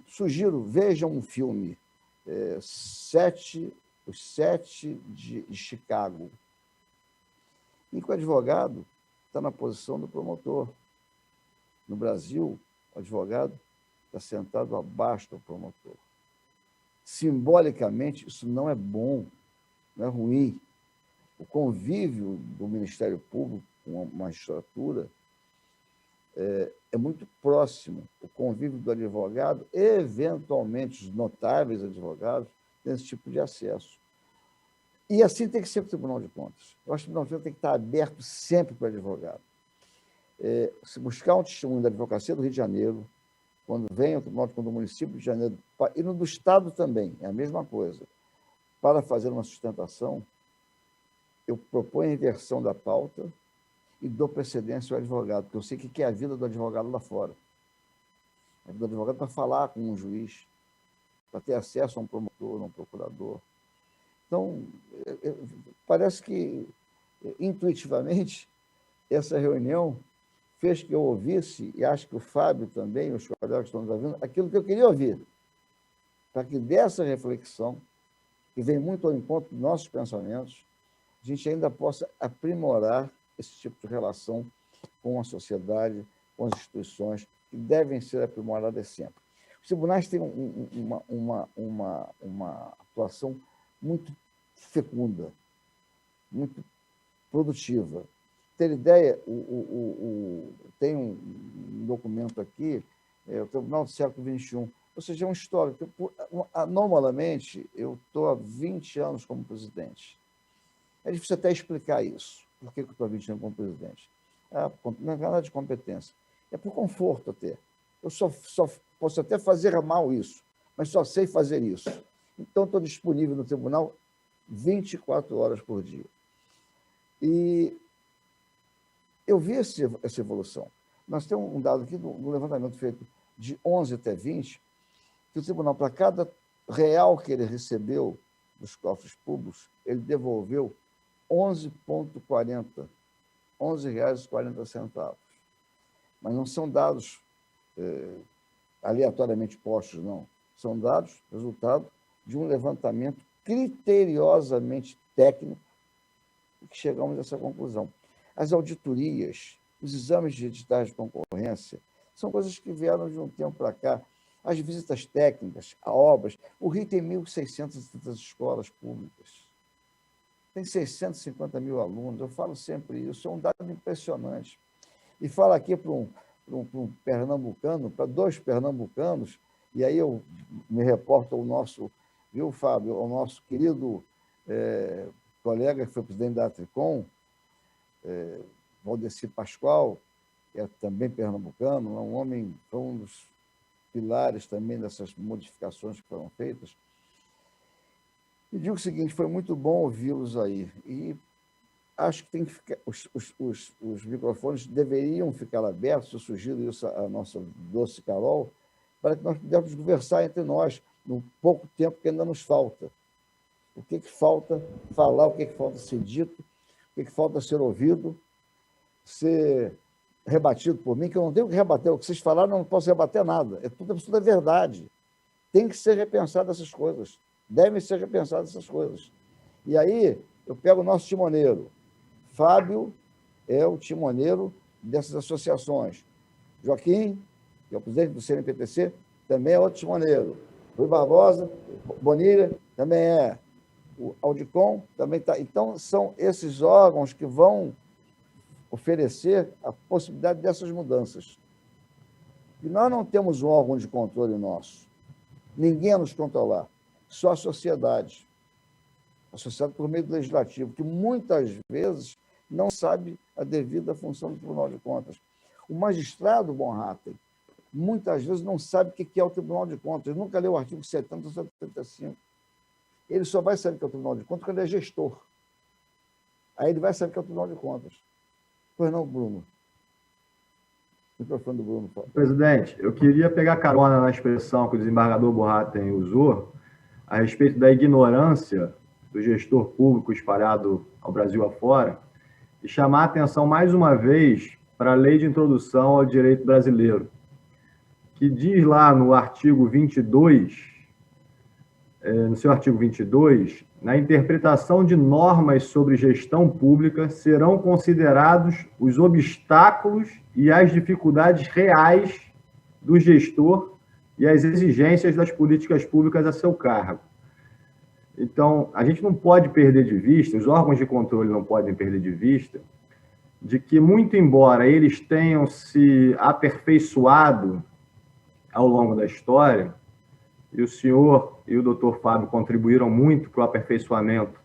sugiro, vejam um filme, Os Sete de Chicago, em que o advogado está na posição do promotor. No Brasil, o advogado está sentado abaixo do promotor. Simbolicamente, isso não é bom, não é ruim. O convívio do Ministério Público com a magistratura é muito próximo. O convívio do advogado, eventualmente os notáveis advogados, têm esse tipo de acesso. E assim tem que ser o Tribunal de Contas. Eu acho que o Tribunal de Contas tem que estar aberto sempre para o advogado. Se buscar um testemunho da advocacia do Rio de Janeiro, quando vem ao Tribunal de Contas do município do Rio de Janeiro, e no do Estado também, é a mesma coisa, para fazer uma sustentação, eu proponho a inversão da pauta e dou precedência ao advogado, porque eu sei o que é a vida do advogado lá fora. A vida do advogado para falar com um juiz, para ter acesso a um promotor, a um procurador. Então, parece que, intuitivamente, essa reunião fez que eu ouvisse, e acho que o Fábio também, os colegas que estão nos ouvindo, aquilo que eu queria ouvir, para que dessa reflexão, que vem muito ao encontro dos nossos pensamentos, a gente ainda possa aprimorar esse tipo de relação com a sociedade, com as instituições, que devem ser aprimoradas sempre. Os tribunais têm uma atuação muito fecunda, muito produtiva. Ter ideia, tem um documento aqui, o Tribunal do Século XXI, ou seja, é um histórico. Anormalmente, eu estou há 20 anos como presidente. É difícil até explicar isso. Por que eu estou há 20 anos como presidente? Não é nada de competência. É por conforto até. Eu só posso até fazer mal isso, mas só sei fazer isso. Então, estou disponível no tribunal 24 horas por dia. E eu vi essa evolução. Nós temos um dado aqui do levantamento feito de 11 até 20, que o tribunal, para cada real que ele recebeu dos cofres públicos, ele devolveu 11,40, R$ 11,40. Mas não são dados aleatoriamente postos, não. São dados, resultado de um levantamento criteriosamente técnico que chegamos a essa conclusão. As auditorias, os exames de editais de concorrência, são coisas que vieram de um tempo para cá. As visitas técnicas, a obras. O Rio tem 1.600 escolas públicas. Tem 650 mil alunos. Eu falo sempre isso. É um dado impressionante. E falo aqui para um pernambucano, para 2 pernambucanos, e aí eu me reporto ao nosso, viu, Fábio, ao nosso querido colega que foi presidente da Atricom, Valdeci Pascoal, que é também pernambucano, é um homem, foi um dos pilares também dessas modificações que foram feitas. E digo o seguinte, foi muito bom ouvi-los aí. E acho que tem que ficar, os microfones deveriam ficar abertos, eu sugiro isso à nossa doce Carol, para que nós pudéssemos conversar entre nós no pouco tempo que ainda nos falta. O que falta falar, o que falta ser dito, o que falta ser ouvido, ser rebatido por mim, que eu não tenho que rebater. O que vocês falaram, eu não posso rebater nada. É tudo absoluta verdade. Tem que ser repensado essas coisas. Devem ser repensadas essas coisas. E aí, eu pego o nosso timoneiro. Fábio é o timoneiro dessas associações. Joaquim, que é o presidente do CNPPC, também é outro timoneiro. Rui Barbosa, Bonilha, também é. O Audicom também está. Então, são esses órgãos que vão oferecer a possibilidade dessas mudanças. E nós não temos um órgão de controle nosso. Ninguém a nos controlar. Só a sociedade. A sociedade por meio do legislativo, que muitas vezes não sabe a devida função do Tribunal de Contas. O magistrado, Bonraten, muitas vezes não sabe o que é o Tribunal de Contas. Ele nunca leu o artigo 70 ou 75. Ele só vai saber o que é o Tribunal de Contas quando ele é gestor. Aí ele vai saber o que é o Tribunal de Contas. Pois não, Bruno? O microfone do Bruno. Presidente, eu queria pegar carona na expressão que o desembargador Bonraten usou a respeito da ignorância do gestor público espalhado ao Brasil afora e chamar a atenção mais uma vez para a Lei de Introdução ao Direito Brasileiro, que diz lá no artigo 22, no seu artigo 22, na interpretação de normas sobre gestão pública serão considerados os obstáculos e as dificuldades reais do gestor e as exigências das políticas públicas a seu cargo. Então, a gente não pode perder de vista, os órgãos de controle não podem perder de vista, de que, muito embora eles tenham se aperfeiçoado ao longo da história, e o senhor e o doutor Fábio contribuíram muito para o aperfeiçoamento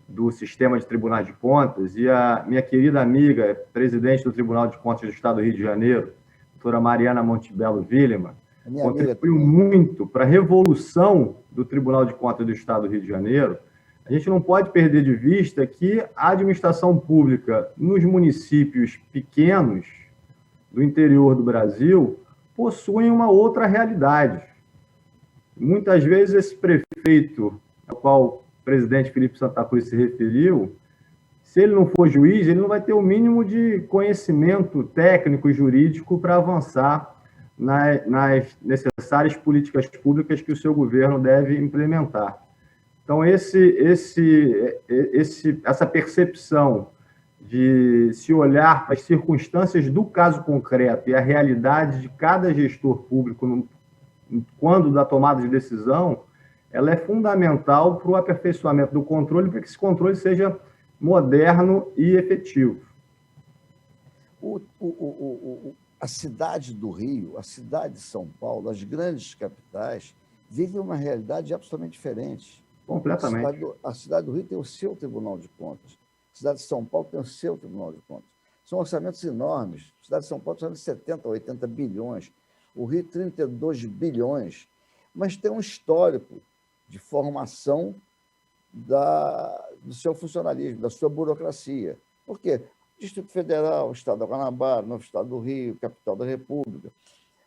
do sistema de tribunais de contas, e a minha querida amiga, presidente do Tribunal de Contas do Estado do Rio de Janeiro, doutora Mariana Montebello Villeman, contribuiu muito para a revolução do Tribunal de Contas do Estado do Rio de Janeiro, a gente não pode perder de vista que a administração pública nos municípios pequenos do interior do Brasil possuem uma outra realidade. Muitas vezes esse prefeito, ao qual o presidente Felipe Santa Cruz se referiu, se ele não for juiz, ele não vai ter o mínimo de conhecimento técnico e jurídico para avançar nas necessárias políticas públicas que o seu governo deve implementar. Então, essa percepção de se olhar para as circunstâncias do caso concreto e a realidade de cada gestor público quando da tomada de decisão, ela é fundamental para o aperfeiçoamento do controle, para que esse controle seja moderno e efetivo. A cidade do Rio, a cidade de São Paulo, as grandes capitais, vivem uma realidade absolutamente diferente. Completamente. A cidade do Rio tem o seu Tribunal de Contas. A cidade de São Paulo tem o seu Tribunal de Contas. São orçamentos enormes. A cidade de São Paulo tem 70, 80 bilhões. O Rio, 32 bilhões. Mas tem um histórico de formação do seu funcionalismo, da sua burocracia. Por quê? Distrito Federal, Estado da Guanabara, Novo Estado do Rio, capital da República.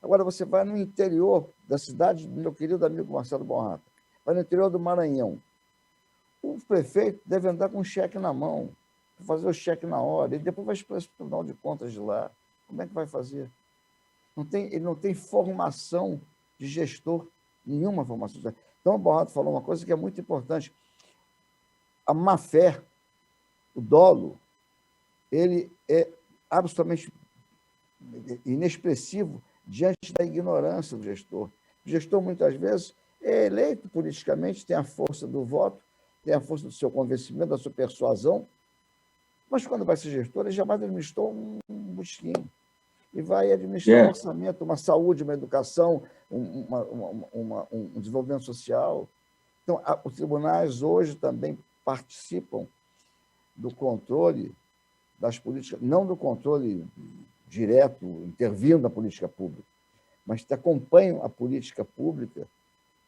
Agora, você vai no interior da cidade do meu querido amigo Marcelo Bonrata, vai no interior do Maranhão. O prefeito deve andar com um cheque na mão, fazer o cheque na hora, e depois vai para o Tribunal de Contas de lá. Como é que vai fazer? Ele não tem formação de gestor, nenhuma formação. Então, o Bonrata falou uma coisa que é muito importante. A má-fé, o dolo, ele é absolutamente inexpressivo diante da ignorância do gestor. O gestor, muitas vezes, é eleito politicamente, tem a força do voto, tem a força do seu convencimento, da sua persuasão, mas quando vai ser gestor, ele jamais administrou um busquinho. E vai administrar um orçamento, uma saúde, uma educação, um desenvolvimento social. Então, os tribunais hoje também participam do controle das políticas, não do controle direto, intervindo na política pública, mas que acompanham a política pública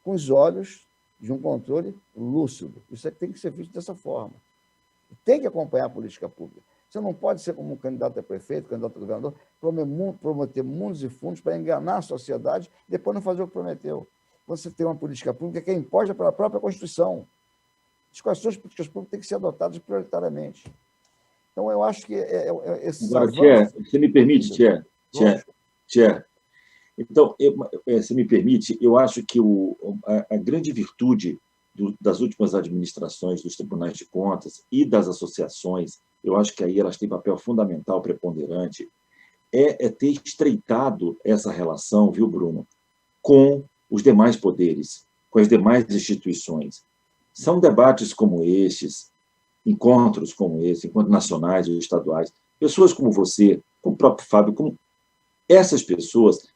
com os olhos de um controle lúcido. Isso é que tem que ser visto dessa forma. Tem que acompanhar a política pública. Você não pode ser como um candidato a prefeito, candidato a governador, prometer mundos e fundos para enganar a sociedade e depois não fazer o que prometeu. Você tem uma política pública que é imposta pela própria Constituição. As questões políticas públicas têm que ser adotadas prioritariamente. Então, eu acho que esses Agora, Tchê, você me permite, Tchê. Então, se me permite, eu acho que a grande virtude das últimas administrações dos tribunais de contas e das associações, eu acho que aí elas têm papel fundamental, preponderante, é ter estreitado essa relação, viu, Bruno, com os demais poderes, com as demais instituições. São debates como estes, encontros como esse, encontros nacionais ou estaduais, pessoas como você, como o próprio Fábio, como essas pessoas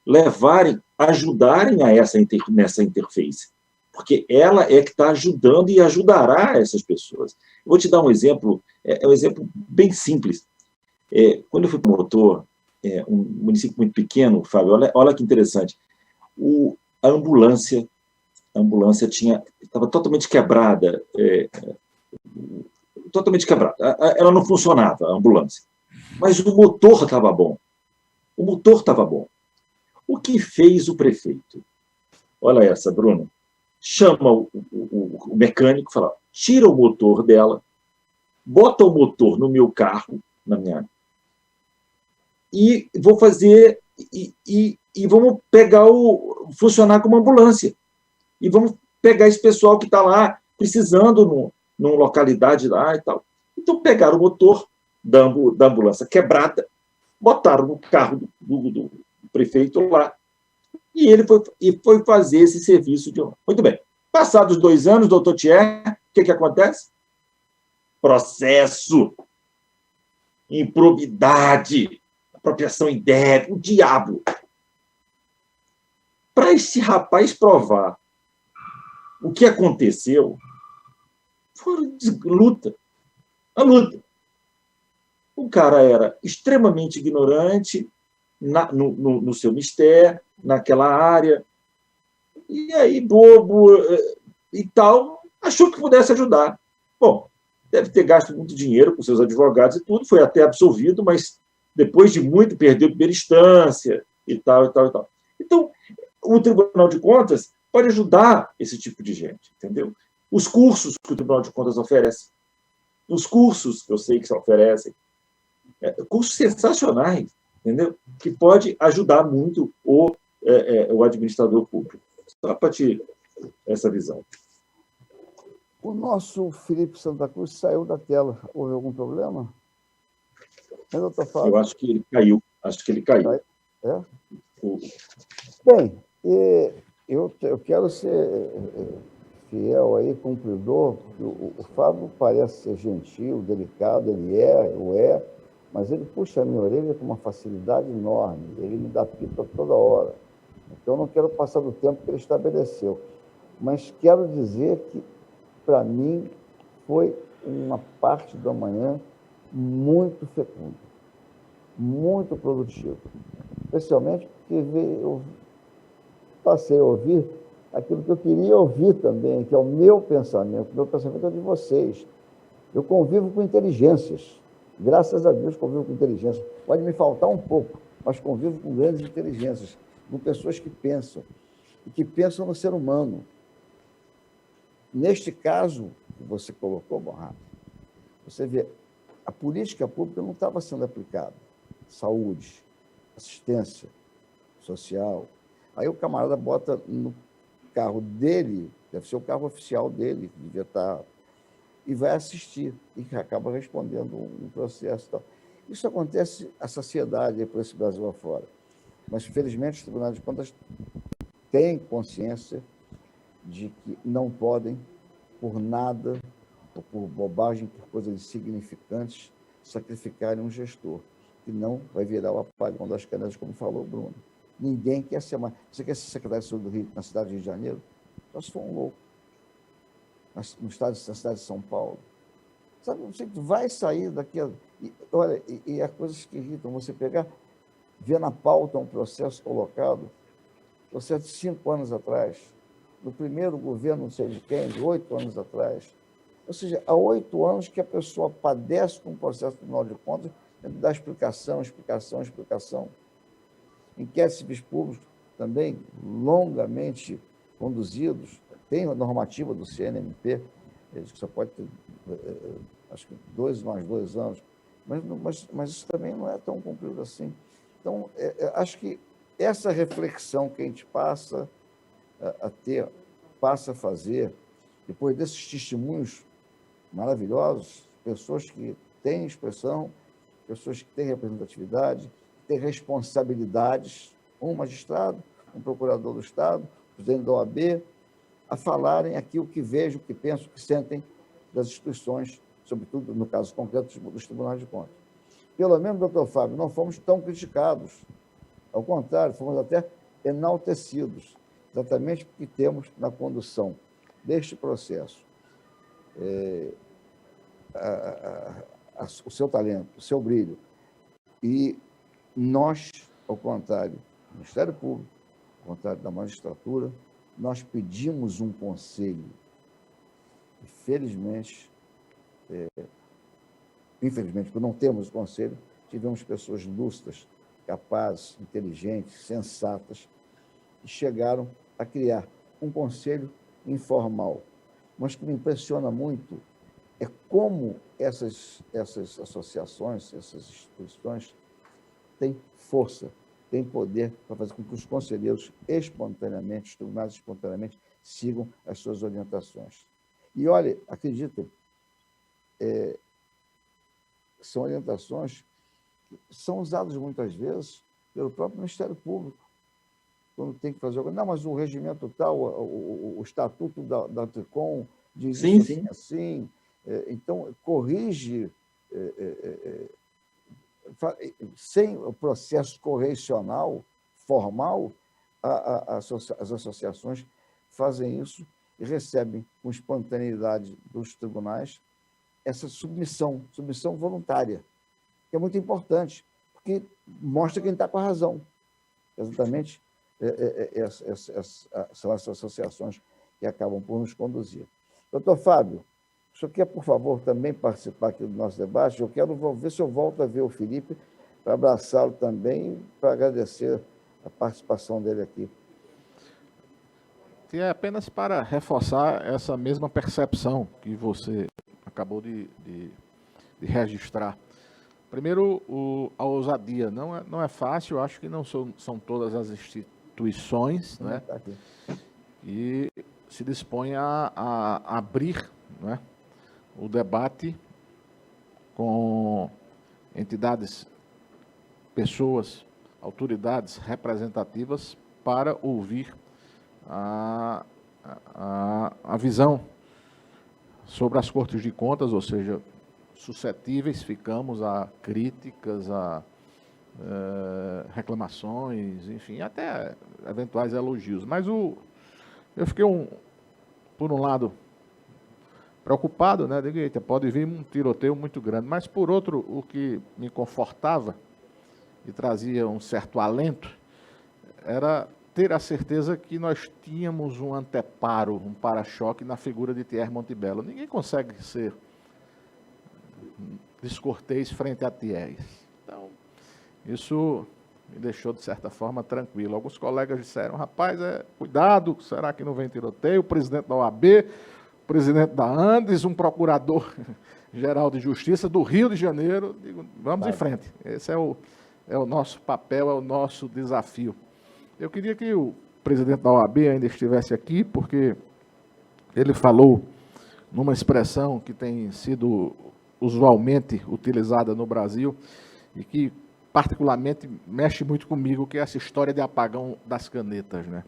ajudarem nessa interface, porque ela é que está ajudando e ajudará essas pessoas. Eu vou te dar um exemplo, um exemplo bem simples. Quando eu fui promotor, um município muito pequeno, Fábio, olha que interessante, a ambulância estava totalmente quebrada, ela não funcionava, a ambulância, mas o motor estava bom. O que fez o prefeito? Olha essa, Bruno. Chama o mecânico e fala, tira o motor dela, bota o motor no meu carro, e vou fazer, e vamos pegar funcionar como ambulância. E vamos pegar esse pessoal que está lá precisando numa localidade lá e tal. Então, pegaram o motor da ambulância quebrada, botaram no carro do prefeito lá, e ele foi fazer esse serviço de... Muito bem. Passados 2 anos, doutor Thierry, o que acontece? Processo, improbidade, apropriação indébita, o diabo. Para esse rapaz provar o que aconteceu, foi a luta. O cara era extremamente ignorante no seu mistério, naquela área, e aí, bobo e tal, achou que pudesse ajudar. Bom, deve ter gasto muito dinheiro com seus advogados e tudo, foi até absolvido, mas depois de muito perdeu a primeira instância e tal, e tal, e tal. Então, o Tribunal de Contas pode ajudar esse tipo de gente, entendeu? Os cursos que o Tribunal de Contas oferece, os cursos que eu sei que se oferecem, cursos sensacionais, entendeu? Que pode ajudar muito o administrador público. Só para te essa visão. O nosso Felipe Santa Cruz saiu da tela. Houve algum problema? Doutor Fábio? Eu acho que ele caiu. Acho que ele caiu. É? Bem, eu quero ser fiel aí, cumpridor. O Fábio parece ser gentil, delicado, ele é, mas ele puxa a minha orelha com uma facilidade enorme. Ele me dá pita toda hora. Então, eu não quero passar do tempo que ele estabeleceu. Mas quero dizer que, para mim, foi uma parte da manhã muito fecunda, muito produtiva. Especialmente porque eu passei a ouvir aquilo que eu queria ouvir também, que é o meu pensamento. O meu pensamento é de vocês. Eu convivo com inteligências. Graças a Deus, convivo com inteligências. Pode me faltar um pouco, mas convivo com grandes inteligências, com pessoas que pensam, e que pensam no ser humano. Neste caso que você colocou, Bonrato, você vê, a política pública não estava sendo aplicada. Saúde, assistência social. Aí o camarada bota no carro dele, deve ser o carro oficial dele, que devia estar, e vai assistir, e acaba respondendo um processo. Tal. Isso acontece à sociedade, por esse Brasil afora. Mas, felizmente, os tribunais de contas têm consciência de que não podem, por nada, ou por bobagem, por coisas insignificantes, sacrificarem um gestor, que não vai virar o apagão das canetas, como falou o Bruno. Ninguém quer ser mais. Você quer ser secretário de saúde do Rio, na cidade do Rio de Janeiro? Só se for um louco. Na cidade de São Paulo. Sabe, você vai sair daqui. Olha, e há coisas que irritam. Você pegar, ver na pauta um processo colocado, processo de 5 anos atrás, do primeiro governo, não sei de quem, de 8 anos atrás. Ou seja, há 8 anos que a pessoa padece com um processo do Tribunal de Contas, dá explicação. Inquéritos civis públicos também longamente conduzidos, tem a normativa do CNMP, que só pode ter, acho que 2 mais 2 anos, mas isso também não é tão cumprido assim. Então, acho que essa reflexão que a gente passa a ter, passa a fazer, depois desses testemunhos maravilhosos, pessoas que têm expressão, pessoas que têm representatividade, que têm responsabilidades, um magistrado, um procurador do Estado, presidente da OAB, a falarem aqui o que vejam, o que pensam, o que sentem das instituições, sobretudo, no caso concreto, dos tribunais de contas. Pelo menos, doutor Fábio, não fomos tão criticados. Ao contrário, fomos até enaltecidos, exatamente porque temos na condução deste processo o seu talento, o seu brilho. E nós, ao contrário do Ministério Público, ao contrário da magistratura, nós pedimos um conselho. E, infelizmente, por não termos o conselho, tivemos pessoas lúcidas, capazes, inteligentes, sensatas, e chegaram a criar um conselho informal. Mas o que me impressiona muito é como essas associações, essas instituições têm força, têm poder para fazer com que os conselheiros espontaneamente, os tribunais espontaneamente, sigam as suas orientações. E, olha, acreditem, são orientações que são usadas muitas vezes pelo próprio Ministério Público, quando tem que fazer algo. Não, mas o regimento tal, o estatuto da Tricom diz sim. assim. Então, corrige, sem o processo correcional formal, as associações fazem isso e recebem com espontaneidade dos tribunais essa submissão voluntária, que é muito importante, porque mostra quem está com a razão. Exatamente, são essas associações que acabam por nos conduzir. Doutor Fábio, senhor quer, por favor, também participar aqui do nosso debate? Vou ver se eu volto a ver o Felipe, para abraçá-lo também, para agradecer a participação dele aqui. É apenas para reforçar essa mesma percepção que você acabou de registrar. Primeiro, a ousadia. Não é fácil, acho que não são todas as instituições, né, e se dispõem a abrir, né, o debate com entidades, pessoas, autoridades representativas para ouvir a visão sobre as Cortes de Contas, ou seja, suscetíveis ficamos a críticas, a reclamações, enfim, até eventuais elogios. Mas eu fiquei, por um lado, preocupado, né? Digo, eita, pode vir um tiroteio muito grande, mas por outro, o que me confortava e trazia um certo alento era ter a certeza que nós tínhamos um anteparo, um para-choque na figura de Thierry Montebello. Ninguém consegue ser descortês frente a Thierry. Então, isso me deixou, de certa forma, tranquilo. Alguns colegas disseram, rapaz, cuidado, será que não vem tiroteio? O presidente da OAB, o presidente da Andes, um procurador-geral de Justiça do Rio de Janeiro. Digo, vamos em frente. Esse é o nosso papel, é o nosso desafio. Eu queria que o presidente da OAB ainda estivesse aqui, porque ele falou numa expressão que tem sido usualmente utilizada no Brasil e que particularmente mexe muito comigo, que é essa história de apagão das canetas, né?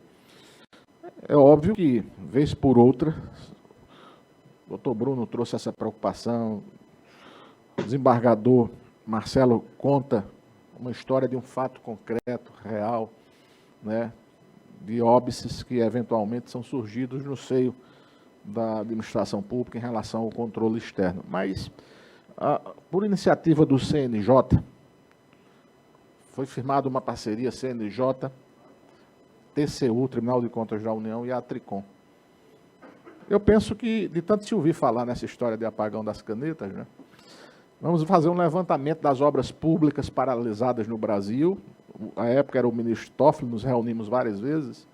É óbvio que, vez por outra, o doutor Bruno trouxe essa preocupação, o desembargador Marcelo conta uma história de um fato concreto, real, né, de óbices que eventualmente são surgidos no seio da administração pública em relação ao controle externo. Mas, por iniciativa do CNJ, foi firmada uma parceria CNJ, TCU, Tribunal de Contas da União, e a Tricom. Eu penso que, de tanto se ouvir falar nessa história de apagão das canetas, né, vamos fazer um levantamento das obras públicas paralisadas no Brasil. À época era o ministro Toffoli, nos reunimos várias vezes.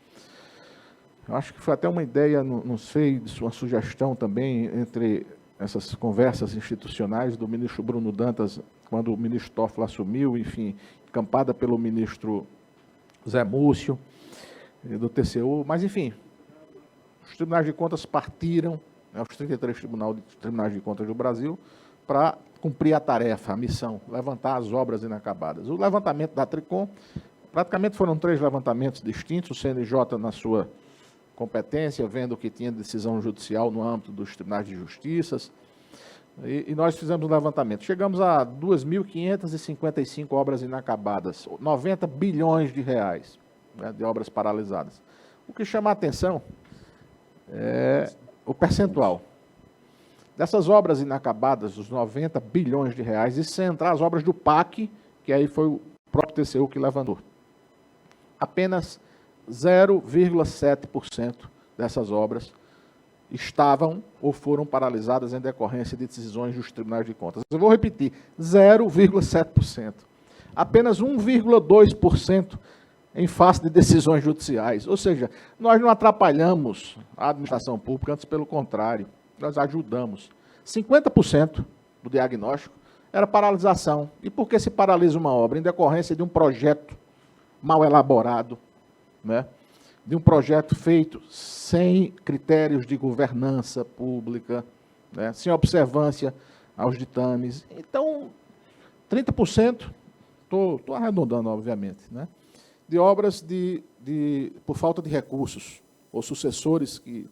Eu acho que foi até uma ideia, não sei, uma sugestão também, entre essas conversas institucionais do ministro Bruno Dantas, quando o ministro Toffoli assumiu, enfim, encampada pelo ministro Zé Múcio, do TCU, mas, enfim, os tribunais de contas partiram, né, os 33 tribunais de contas do Brasil, para cumprir a tarefa, a missão, levantar as obras inacabadas. O levantamento da Tricom, praticamente foram 3 levantamentos distintos, o CNJ na sua competência, vendo que tinha decisão judicial no âmbito dos tribunais de justiça, e nós fizemos um levantamento. Chegamos a 2.555 obras inacabadas, 90 bilhões de reais, né, de obras paralisadas. O que chama a atenção é o percentual. Dessas obras inacabadas, os 90 bilhões de reais, e sem entrar as obras do PAC, que aí foi o próprio TCU que levantou. Apenas 0,7% dessas obras estavam ou foram paralisadas em decorrência de decisões dos tribunais de contas. Eu vou repetir, 0,7%. Apenas 1,2% em face de decisões judiciais. Ou seja, nós não atrapalhamos a administração pública, antes pelo contrário. Nós ajudamos. 50% do diagnóstico era paralisação. E por que se paralisa uma obra? Em decorrência de um projeto mal elaborado, né? De um projeto feito sem critérios de governança pública, né? Sem observância aos ditames. Então, 30%, estou arredondando, obviamente, né? De obras por falta de recursos, ou sucessores que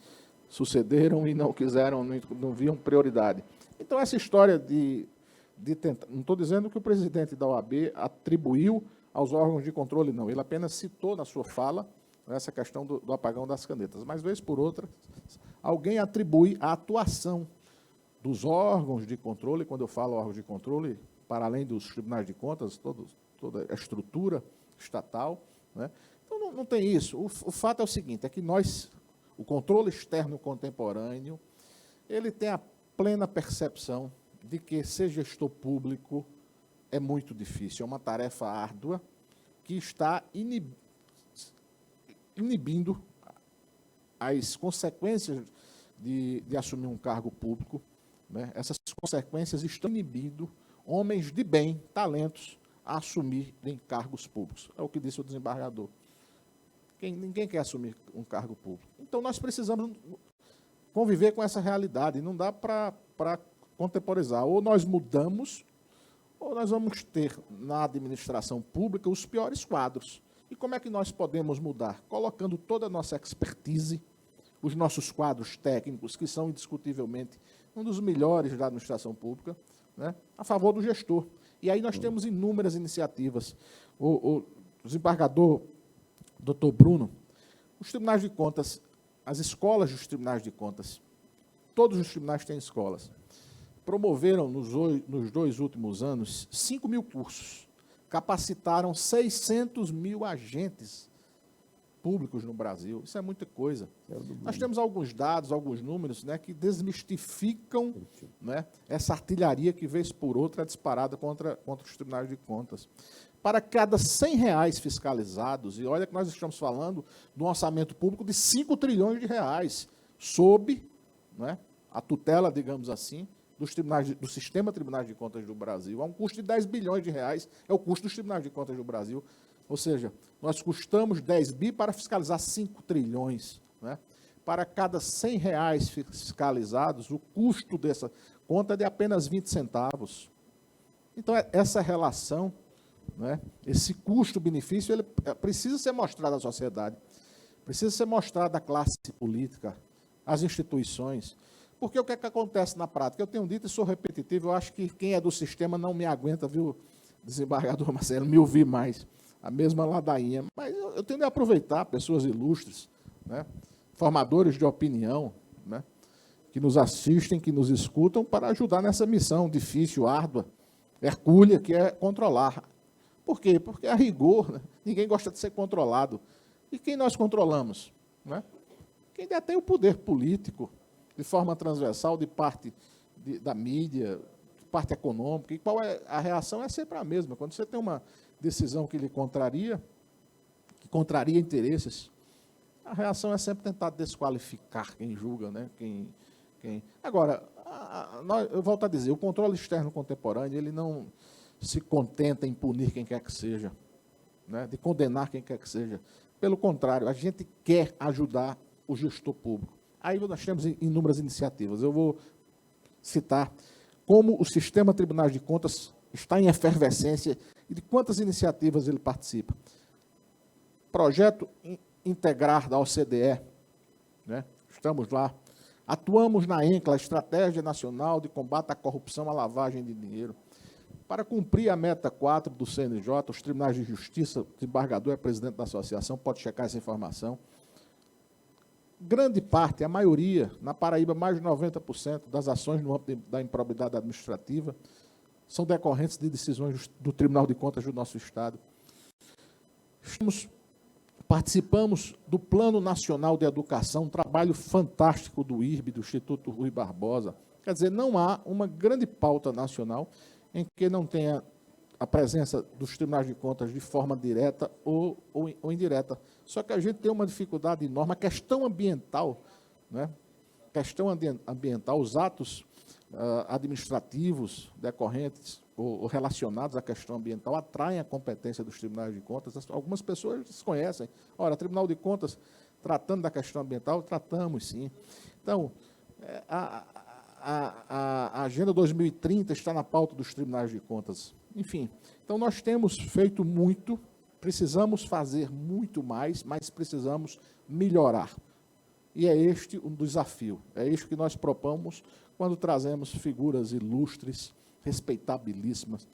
sucederam e não quiseram, não viam prioridade. Então, essa história de tentar... Não estou dizendo que o presidente da OAB atribuiu aos órgãos de controle, não. Ele apenas citou na sua fala essa questão do apagão das canetas. Mas, vez por outra, alguém atribui a atuação dos órgãos de controle, quando eu falo órgãos de controle, para além dos tribunais de contas, toda a estrutura estatal, né? Então, não tem isso. O fato é o seguinte, é que nós... O controle externo contemporâneo, ele tem a plena percepção de que ser gestor público é muito difícil, é uma tarefa árdua que está inibindo as consequências de assumir um cargo público, né? Essas consequências estão inibindo homens de bem, talentos, a assumirem cargos públicos. É o que disse o desembargador. Ninguém quer assumir um cargo público. Então, nós precisamos conviver com essa realidade. Não dá para contemporizar. Ou nós mudamos, ou nós vamos ter na administração pública os piores quadros. E como é que nós podemos mudar? Colocando toda a nossa expertise, os nossos quadros técnicos, que são indiscutivelmente um dos melhores da administração pública, né, a favor do gestor. E aí nós temos inúmeras iniciativas. O desembargador, doutor Bruno, os tribunais de contas, as escolas dos tribunais de contas, todos os tribunais têm escolas, promoveram nos 2 últimos anos 5.000 cursos, capacitaram 600.000 agentes públicos no Brasil. Isso é muita coisa. Nós temos alguns dados, alguns números, né, que desmistificam, né, essa artilharia que, vez por outra, é disparada contra os tribunais de contas. Para cada R$100 fiscalizados, e olha que nós estamos falando de um orçamento público de 5 trilhões de reais, sob, né, a tutela, digamos assim, do sistema Tribunais de Contas do Brasil. Há um custo de 10 bilhões de reais, é o custo dos Tribunais de Contas do Brasil. Ou seja, nós custamos 10 bi para fiscalizar 5 trilhões. Né? Para cada R$100 fiscalizados, o custo dessa conta é de apenas 20 centavos. Então, essa relação, né, esse custo-benefício, ele precisa ser mostrado à sociedade, precisa ser mostrado à classe política, às instituições. Porque o que é que acontece na prática? Eu tenho dito e sou repetitivo, eu acho que quem é do sistema não me aguenta, viu, desembargador Marcelo, me ouvir mais. A mesma ladainha. Mas eu tenho de aproveitar pessoas ilustres, né, formadores de opinião, né, que nos assistem, que nos escutam, para ajudar nessa missão difícil, árdua, hercúlea, que é controlar. Por quê? Porque, a rigor, né, ninguém gosta de ser controlado. E quem nós controlamos? Né? Quem detém o poder político, de forma transversal, de parte da mídia, de parte econômica. E qual é a reação? É sempre a mesma. Quando você tem uma decisão que lhe contraria, que contraria interesses, a reação é sempre tentar desqualificar quem julga, né? Agora, eu volto a dizer, o controle externo contemporâneo, ele não se contenta em punir quem quer que seja, né? De condenar quem quer que seja. Pelo contrário, a gente quer ajudar o gestor público. Aí nós temos inúmeras iniciativas. Eu vou citar como o sistema Tribunais de Contas está em efervescência e de quantas iniciativas ele participa. Projeto Integrar da OCDE, né? Estamos lá. Atuamos na ENCLA, Estratégia Nacional de Combate à Corrupção e à Lavagem de Dinheiro. Para cumprir a meta 4 do CNJ, os tribunais de justiça, o desembargador é presidente da associação, pode checar essa informação. Grande parte, a maioria, na Paraíba, mais de 90% das ações no âmbito da improbidade administrativa são decorrentes de decisões do Tribunal de Contas do nosso Estado. Participamos do Plano Nacional de Educação, um trabalho fantástico do IRB, do Instituto Rui Barbosa. Quer dizer, não há uma grande pauta nacional em que não tenha a presença dos tribunais de contas de forma direta ou indireta. Só que a gente tem uma dificuldade enorme. A questão ambiental, né? Os atos administrativos decorrentes ou relacionados à questão ambiental atraem a competência dos tribunais de contas. Algumas pessoas desconhecem. Ora, Tribunal de Contas, tratando da questão ambiental, tratamos sim. Então, a Agenda 2030 está na pauta dos tribunais de contas. Enfim, então nós temos feito muito, precisamos fazer muito mais, mas precisamos melhorar. E é este um desafio, é isso que nós propomos quando trazemos figuras ilustres, respeitabilíssimas,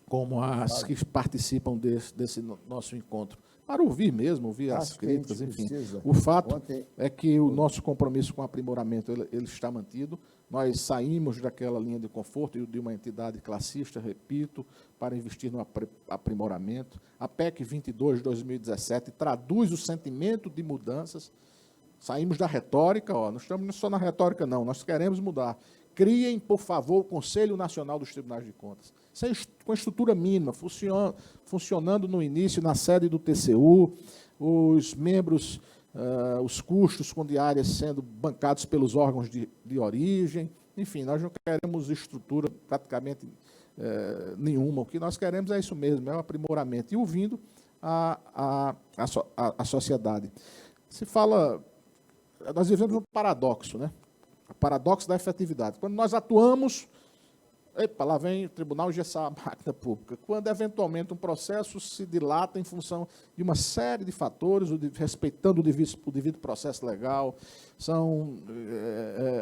como as que participam desse nosso encontro, para ouvir mesmo, ouvir as críticas, enfim. O fato é que o nosso compromisso com o aprimoramento ele está mantido. Nós saímos daquela linha de conforto e de uma entidade classista, repito, para investir no aprimoramento. A PEC 22 de 2017 traduz o sentimento de mudanças. Saímos da retórica, não estamos só na retórica, não, nós queremos mudar. Criem, por favor, o Conselho Nacional dos Tribunais de Contas. Com estrutura mínima, funcionando no início na sede do TCU, os membros, os custos com diárias sendo bancados pelos órgãos de origem. Enfim, nós não queremos estrutura praticamente nenhuma. O que nós queremos é isso mesmo, é um aprimoramento. E ouvindo a sociedade. Se fala... Nós vivemos um paradoxo, né? O paradoxo da efetividade. Quando nós atuamos, lá vem o tribunal engessar a máquina pública. Quando, eventualmente, um processo se dilata em função de uma série de fatores, respeitando o devido processo legal, são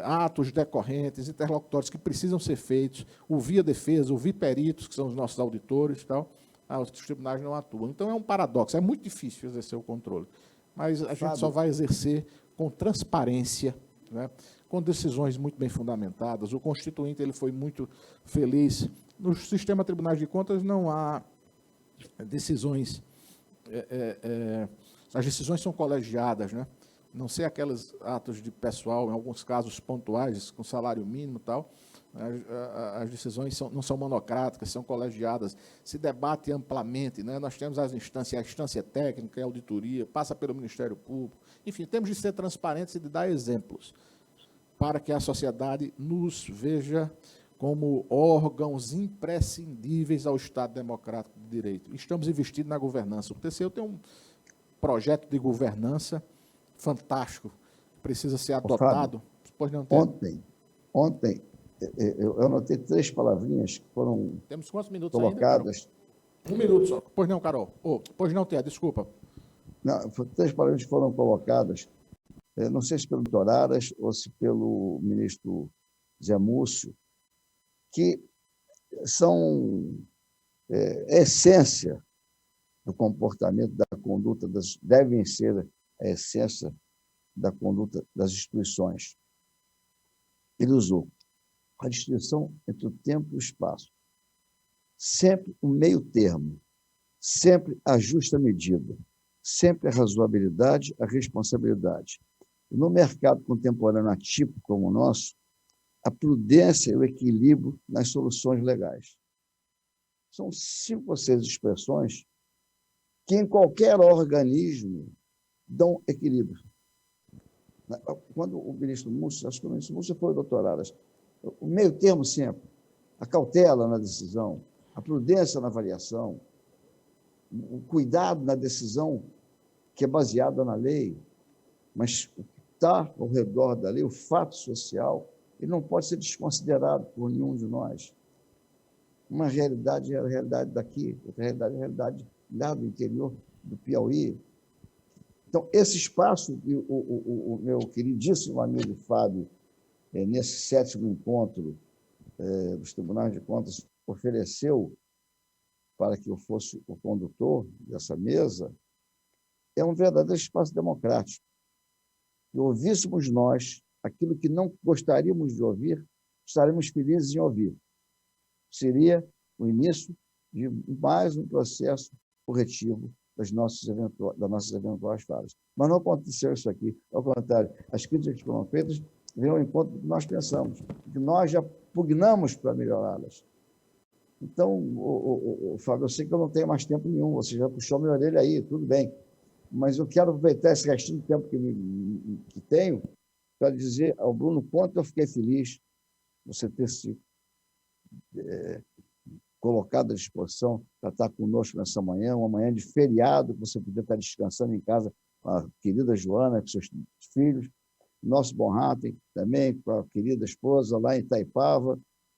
atos decorrentes, interlocutórios que precisam ser feitos, ouvir a defesa, ouvir peritos, que são os nossos auditores e tal, os tribunais não atuam. Então, é um paradoxo, é muito difícil exercer o controle. Mas a gente só vai exercer com transparência, né, com decisões muito bem fundamentadas. O Constituinte ele foi muito feliz. No sistema Tribunais de Contas não há decisões... as decisões são colegiadas, né? Não sei aqueles atos de pessoal, em alguns casos pontuais, com salário mínimo e tal. As decisões não são monocráticas, são colegiadas, se debate amplamente, né? Nós temos a instância técnica, a auditoria, passa pelo Ministério Público. Enfim, temos de ser transparentes e de dar exemplos para que a sociedade nos veja como órgãos imprescindíveis ao Estado Democrático de Direito. Estamos investidos na governança. O TCU tem um projeto de governança fantástico, precisa ser adotado. Pois não tem. Ontem, eu anotei 3 palavrinhas que foram Temos quantos minutos colocadas. Ainda, 1 minuto só. Pois não, Carol. Pois não, Té, desculpa. Não, 3 palavras que foram colocadas, não sei se pelo Dr. Aras ou se pelo ministro Zé Múcio, que são a essência do comportamento, da conduta, devem ser a essência da conduta das instituições. Ele usou a distinção entre o tempo e o espaço. Sempre o meio termo, sempre a justa medida, sempre a razoabilidade, a responsabilidade. E no mercado contemporâneo atípico como o nosso, a prudência e o equilíbrio nas soluções legais. São 5 ou 6 expressões que em qualquer organismo dão equilíbrio. Quando o ministro Múcio, acho que o ministro Múcio foi o doutor Aras, o meio termo sempre, a cautela na decisão, a prudência na avaliação, o cuidado na decisão que é baseada na lei, mas o que está ao redor da lei, o fato social, ele não pode ser desconsiderado por nenhum de nós. Uma realidade é a realidade daqui, outra realidade é a realidade lá do interior do Piauí. Então, esse espaço, o meu queridíssimo amigo Fábio, nesse 7º encontro dos Tribunais de Contas, ofereceu para que eu fosse o condutor dessa mesa, é um verdadeiro espaço democrático. Se ouvíssemos nós aquilo que não gostaríamos de ouvir, estaremos felizes em ouvir. Seria o início de mais um processo corretivo das nossas eventuais falhas. Mas não aconteceu isso aqui. Ao contrário, as críticas que foram feitas vêm ao encontro do que nós pensamos, que nós já pugnamos para melhorá-las. Então, Fábio, eu sei que eu não tenho mais tempo nenhum, você já puxou minha orelha aí, tudo bem. Mas eu quero aproveitar esse restinho de tempo que tenho para dizer ao Bruno quanto eu fiquei feliz você ter se colocado à disposição para estar conosco nessa manhã, uma manhã de feriado, que você podia estar descansando em casa com a querida Joana, com seus filhos, nosso Bonraten também, com a querida esposa lá em Itaipava,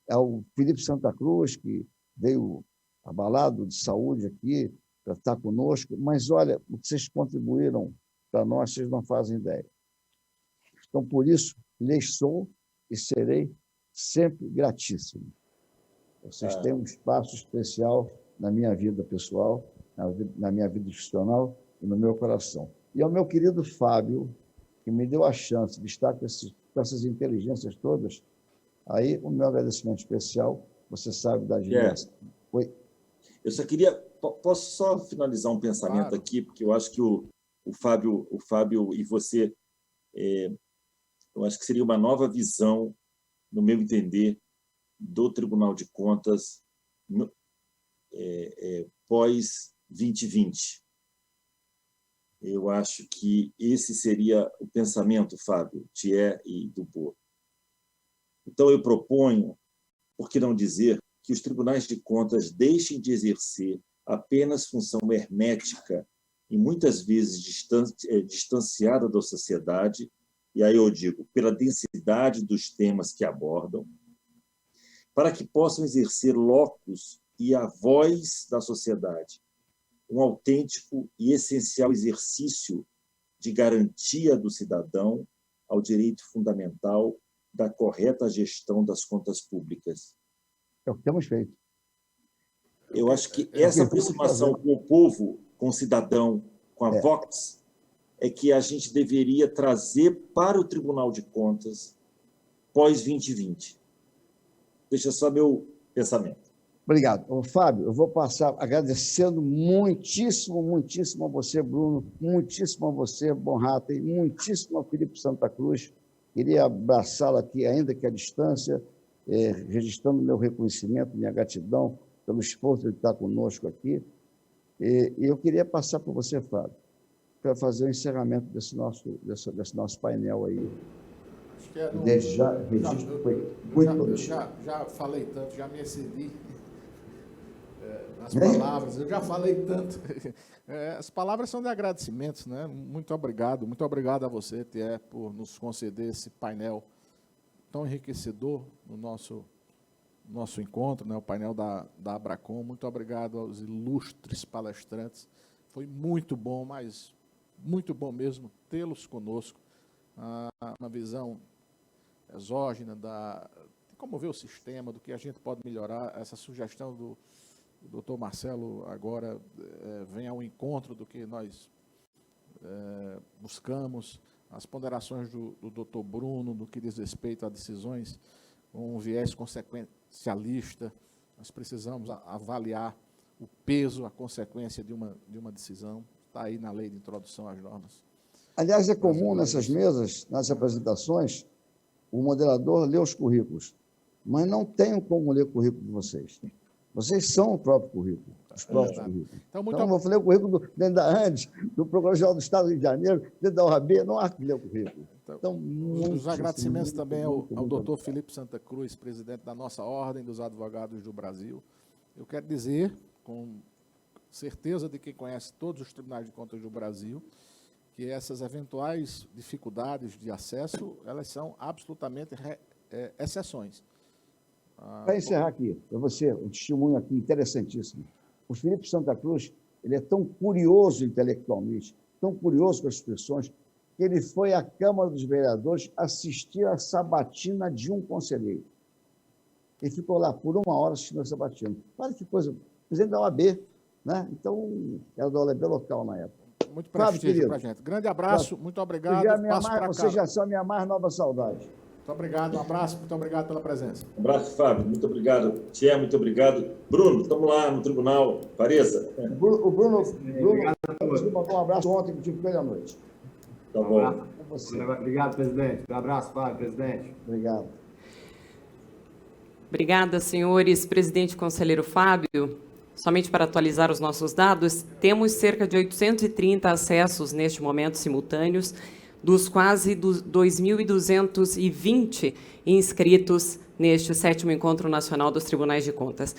ao Felipe Santa Cruz, que veio abalado de saúde aqui para estar conosco, mas olha, o que vocês contribuíram para nós, vocês não fazem ideia. Então, por isso, lhes sou e serei sempre gratíssimo. Vocês têm um espaço especial na minha vida pessoal, na minha vida institucional e no meu coração. E ao meu querido Fábio, que me deu a chance de estar com essas inteligências todas, aí o meu agradecimento especial, você sabe da agência. Oi? Eu só queria... Posso só finalizar um pensamento aqui, porque eu acho que o Fábio e você eu acho que seria uma nova visão, no meu entender, do Tribunal de Contas pós-2020. Eu acho que esse seria o pensamento, Fábio, Thiers e Dubos. Então, eu proponho, por que não dizer, que os tribunais de contas deixem de exercer apenas função hermética e muitas vezes distanciada da sociedade, e aí eu digo, pela densidade dos temas que abordam, para que possam exercer locus e a voz da sociedade, um autêntico e essencial exercício de garantia do cidadão ao direito fundamental da correta gestão das contas públicas. É o que temos feito. Eu acho que essa aproximação com o povo, com o cidadão, com a Vox, é que a gente deveria trazer para o Tribunal de Contas pós-2020. Deixa só meu pensamento. Obrigado. Ô, Fábio, eu vou passar agradecendo muitíssimo, muitíssimo a você, Bruno, muitíssimo a você, Bonraten, muitíssimo ao Felipe Santa Cruz. Queria abraçá-lo aqui, ainda que à distância, registrando meu reconhecimento, minha gratidão pelo esforço de estar conosco aqui. E eu queria passar para você, Fábio, para fazer o encerramento desse nosso painel aí. Acho que Desde já, registro foi muito já falei tanto, já me excedi nas palavras, eu já falei tanto. As palavras são de agradecimentos, né? Muito obrigado a você, Thiers, por nos conceder esse painel tão enriquecedor no nosso encontro, né? O painel da Abracom. Muito obrigado aos ilustres palestrantes. Foi muito bom, mas muito bom mesmo tê-los conosco. Uma visão exógena de como ver o sistema, do que a gente pode melhorar. Essa sugestão do doutor Marcelo agora vem ao encontro do que nós buscamos, as ponderações do doutor Bruno, do que diz respeito a decisões com um viés consequencialista. Nós precisamos avaliar o peso, a consequência de uma decisão. Está aí na lei de introdução às normas. Aliás, é comum nessas mesas, nas apresentações, o moderador lê os currículos, mas não tenho como ler o currículo de vocês. Vocês são o próprio currículo, os próprios currículos. Então, eu vou ler o currículo dentro da ANDES, do Procurador-Geral do Estado do Rio de Janeiro, dentro da OAB, não há que ler o currículo. Então os agradecimentos também ao doutor Felipe Santa Cruz, presidente da nossa Ordem dos Advogados do Brasil. Eu quero dizer, com certeza de quem conhece todos os tribunais de contas do Brasil, que essas eventuais dificuldades de acesso, elas são absolutamente exceções. Para encerrar aqui, para você, um testemunho aqui interessantíssimo. O Felipe Santa Cruz, ele é tão curioso intelectualmente, tão curioso com as expressões, que ele foi à Câmara dos Vereadores assistir à sabatina de um conselheiro. Ele ficou lá por 1 hora assistindo a sabatina. Olha que coisa, presidente da OAB, né? Então, era da OAB local na época. Muito prestígio para a gente. Grande abraço, muito obrigado. Vocês já são a minha mais nova saudade. Muito obrigado, um abraço, muito obrigado pela presença. Um abraço, Fábio, muito obrigado. Thiers, muito obrigado. Bruno, estamos lá no tribunal, pareça. O Bruno mandou um abraço ontem, que tive com ele à noite. Tá bom. Obrigado, presidente. Um abraço, Fábio, presidente. Obrigado. Obrigada, senhores. Presidente Conselheiro Fábio, somente para atualizar os nossos dados, temos cerca de 830 acessos neste momento simultâneos, dos quase 2.220 inscritos neste 7º Encontro Nacional dos Tribunais de Contas.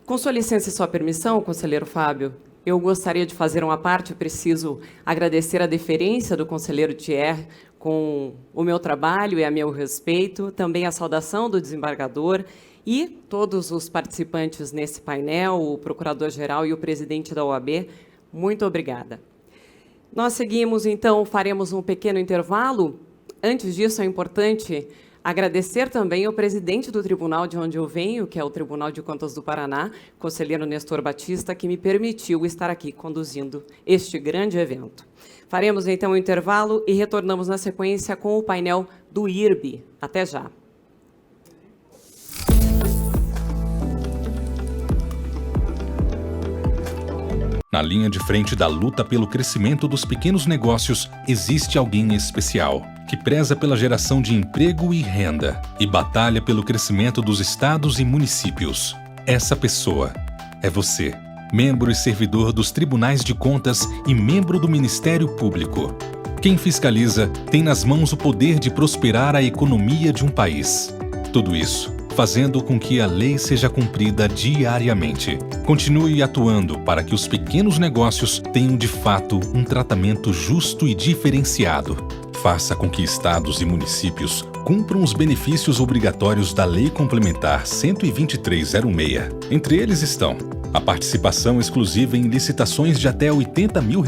Com sua licença e sua permissão, conselheiro Fábio, eu gostaria de fazer uma parte. Eu preciso agradecer a deferência do conselheiro Thiers com o meu trabalho e a meu respeito, também a saudação do desembargador e todos os participantes nesse painel, o procurador-geral e o presidente da OAB. Muito obrigada. Nós seguimos, então, faremos um pequeno intervalo. Antes disso, é importante agradecer também ao presidente do tribunal de onde eu venho, que é o Tribunal de Contas do Paraná, conselheiro Nestor Batista, que me permitiu estar aqui conduzindo este grande evento. Faremos, então, um intervalo e retornamos na sequência com o painel do IRB. Até já. Na linha de frente da luta pelo crescimento dos pequenos negócios, existe alguém especial, que preza pela geração de emprego e renda e batalha pelo crescimento dos estados e municípios. Essa pessoa é você, membro e servidor dos Tribunais de Contas e membro do Ministério Público. Quem fiscaliza tem nas mãos o poder de prosperar a economia de um país. Tudo isso fazendo com que a lei seja cumprida diariamente. Continue atuando para que os pequenos negócios tenham de fato um tratamento justo e diferenciado. Faça com que estados e municípios cumpram os benefícios obrigatórios da Lei Complementar 12306. Entre eles estão a participação exclusiva em licitações de até R$ 80 mil,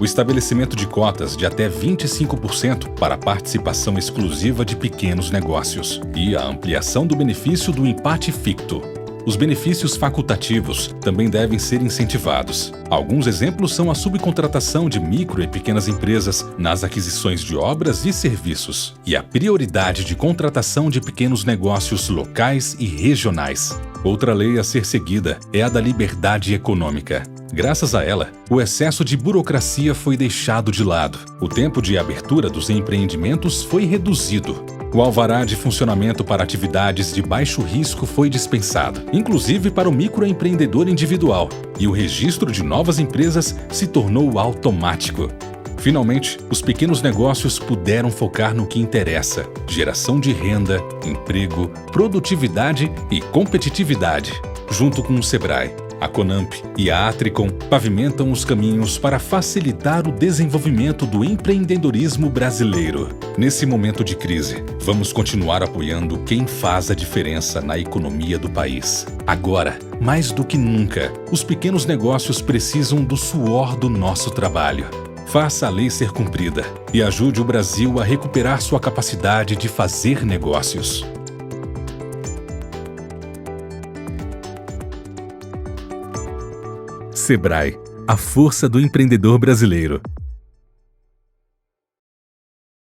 o estabelecimento de cotas de até 25% para a participação exclusiva de pequenos negócios e a ampliação do benefício do empate ficto. Os benefícios facultativos também devem ser incentivados. Alguns exemplos são a subcontratação de micro e pequenas empresas nas aquisições de obras e serviços e a prioridade de contratação de pequenos negócios locais e regionais. Outra lei a ser seguida é a da liberdade econômica. Graças a ela, o excesso de burocracia foi deixado de lado. O tempo de abertura dos empreendimentos foi reduzido. O alvará de funcionamento para atividades de baixo risco foi dispensado, inclusive para o microempreendedor individual, e o registro de novas empresas se tornou automático. Finalmente, os pequenos negócios puderam focar no que interessa: geração de renda, emprego, produtividade e competitividade. Junto com o Sebrae, a Conamp e a Atricom pavimentam os caminhos para facilitar o desenvolvimento do empreendedorismo brasileiro. Nesse momento de crise, vamos continuar apoiando quem faz a diferença na economia do país. Agora, mais do que nunca, os pequenos negócios precisam do suor do nosso trabalho. Faça a lei ser cumprida e ajude o Brasil a recuperar sua capacidade de fazer negócios. Sebrae, a força do empreendedor brasileiro.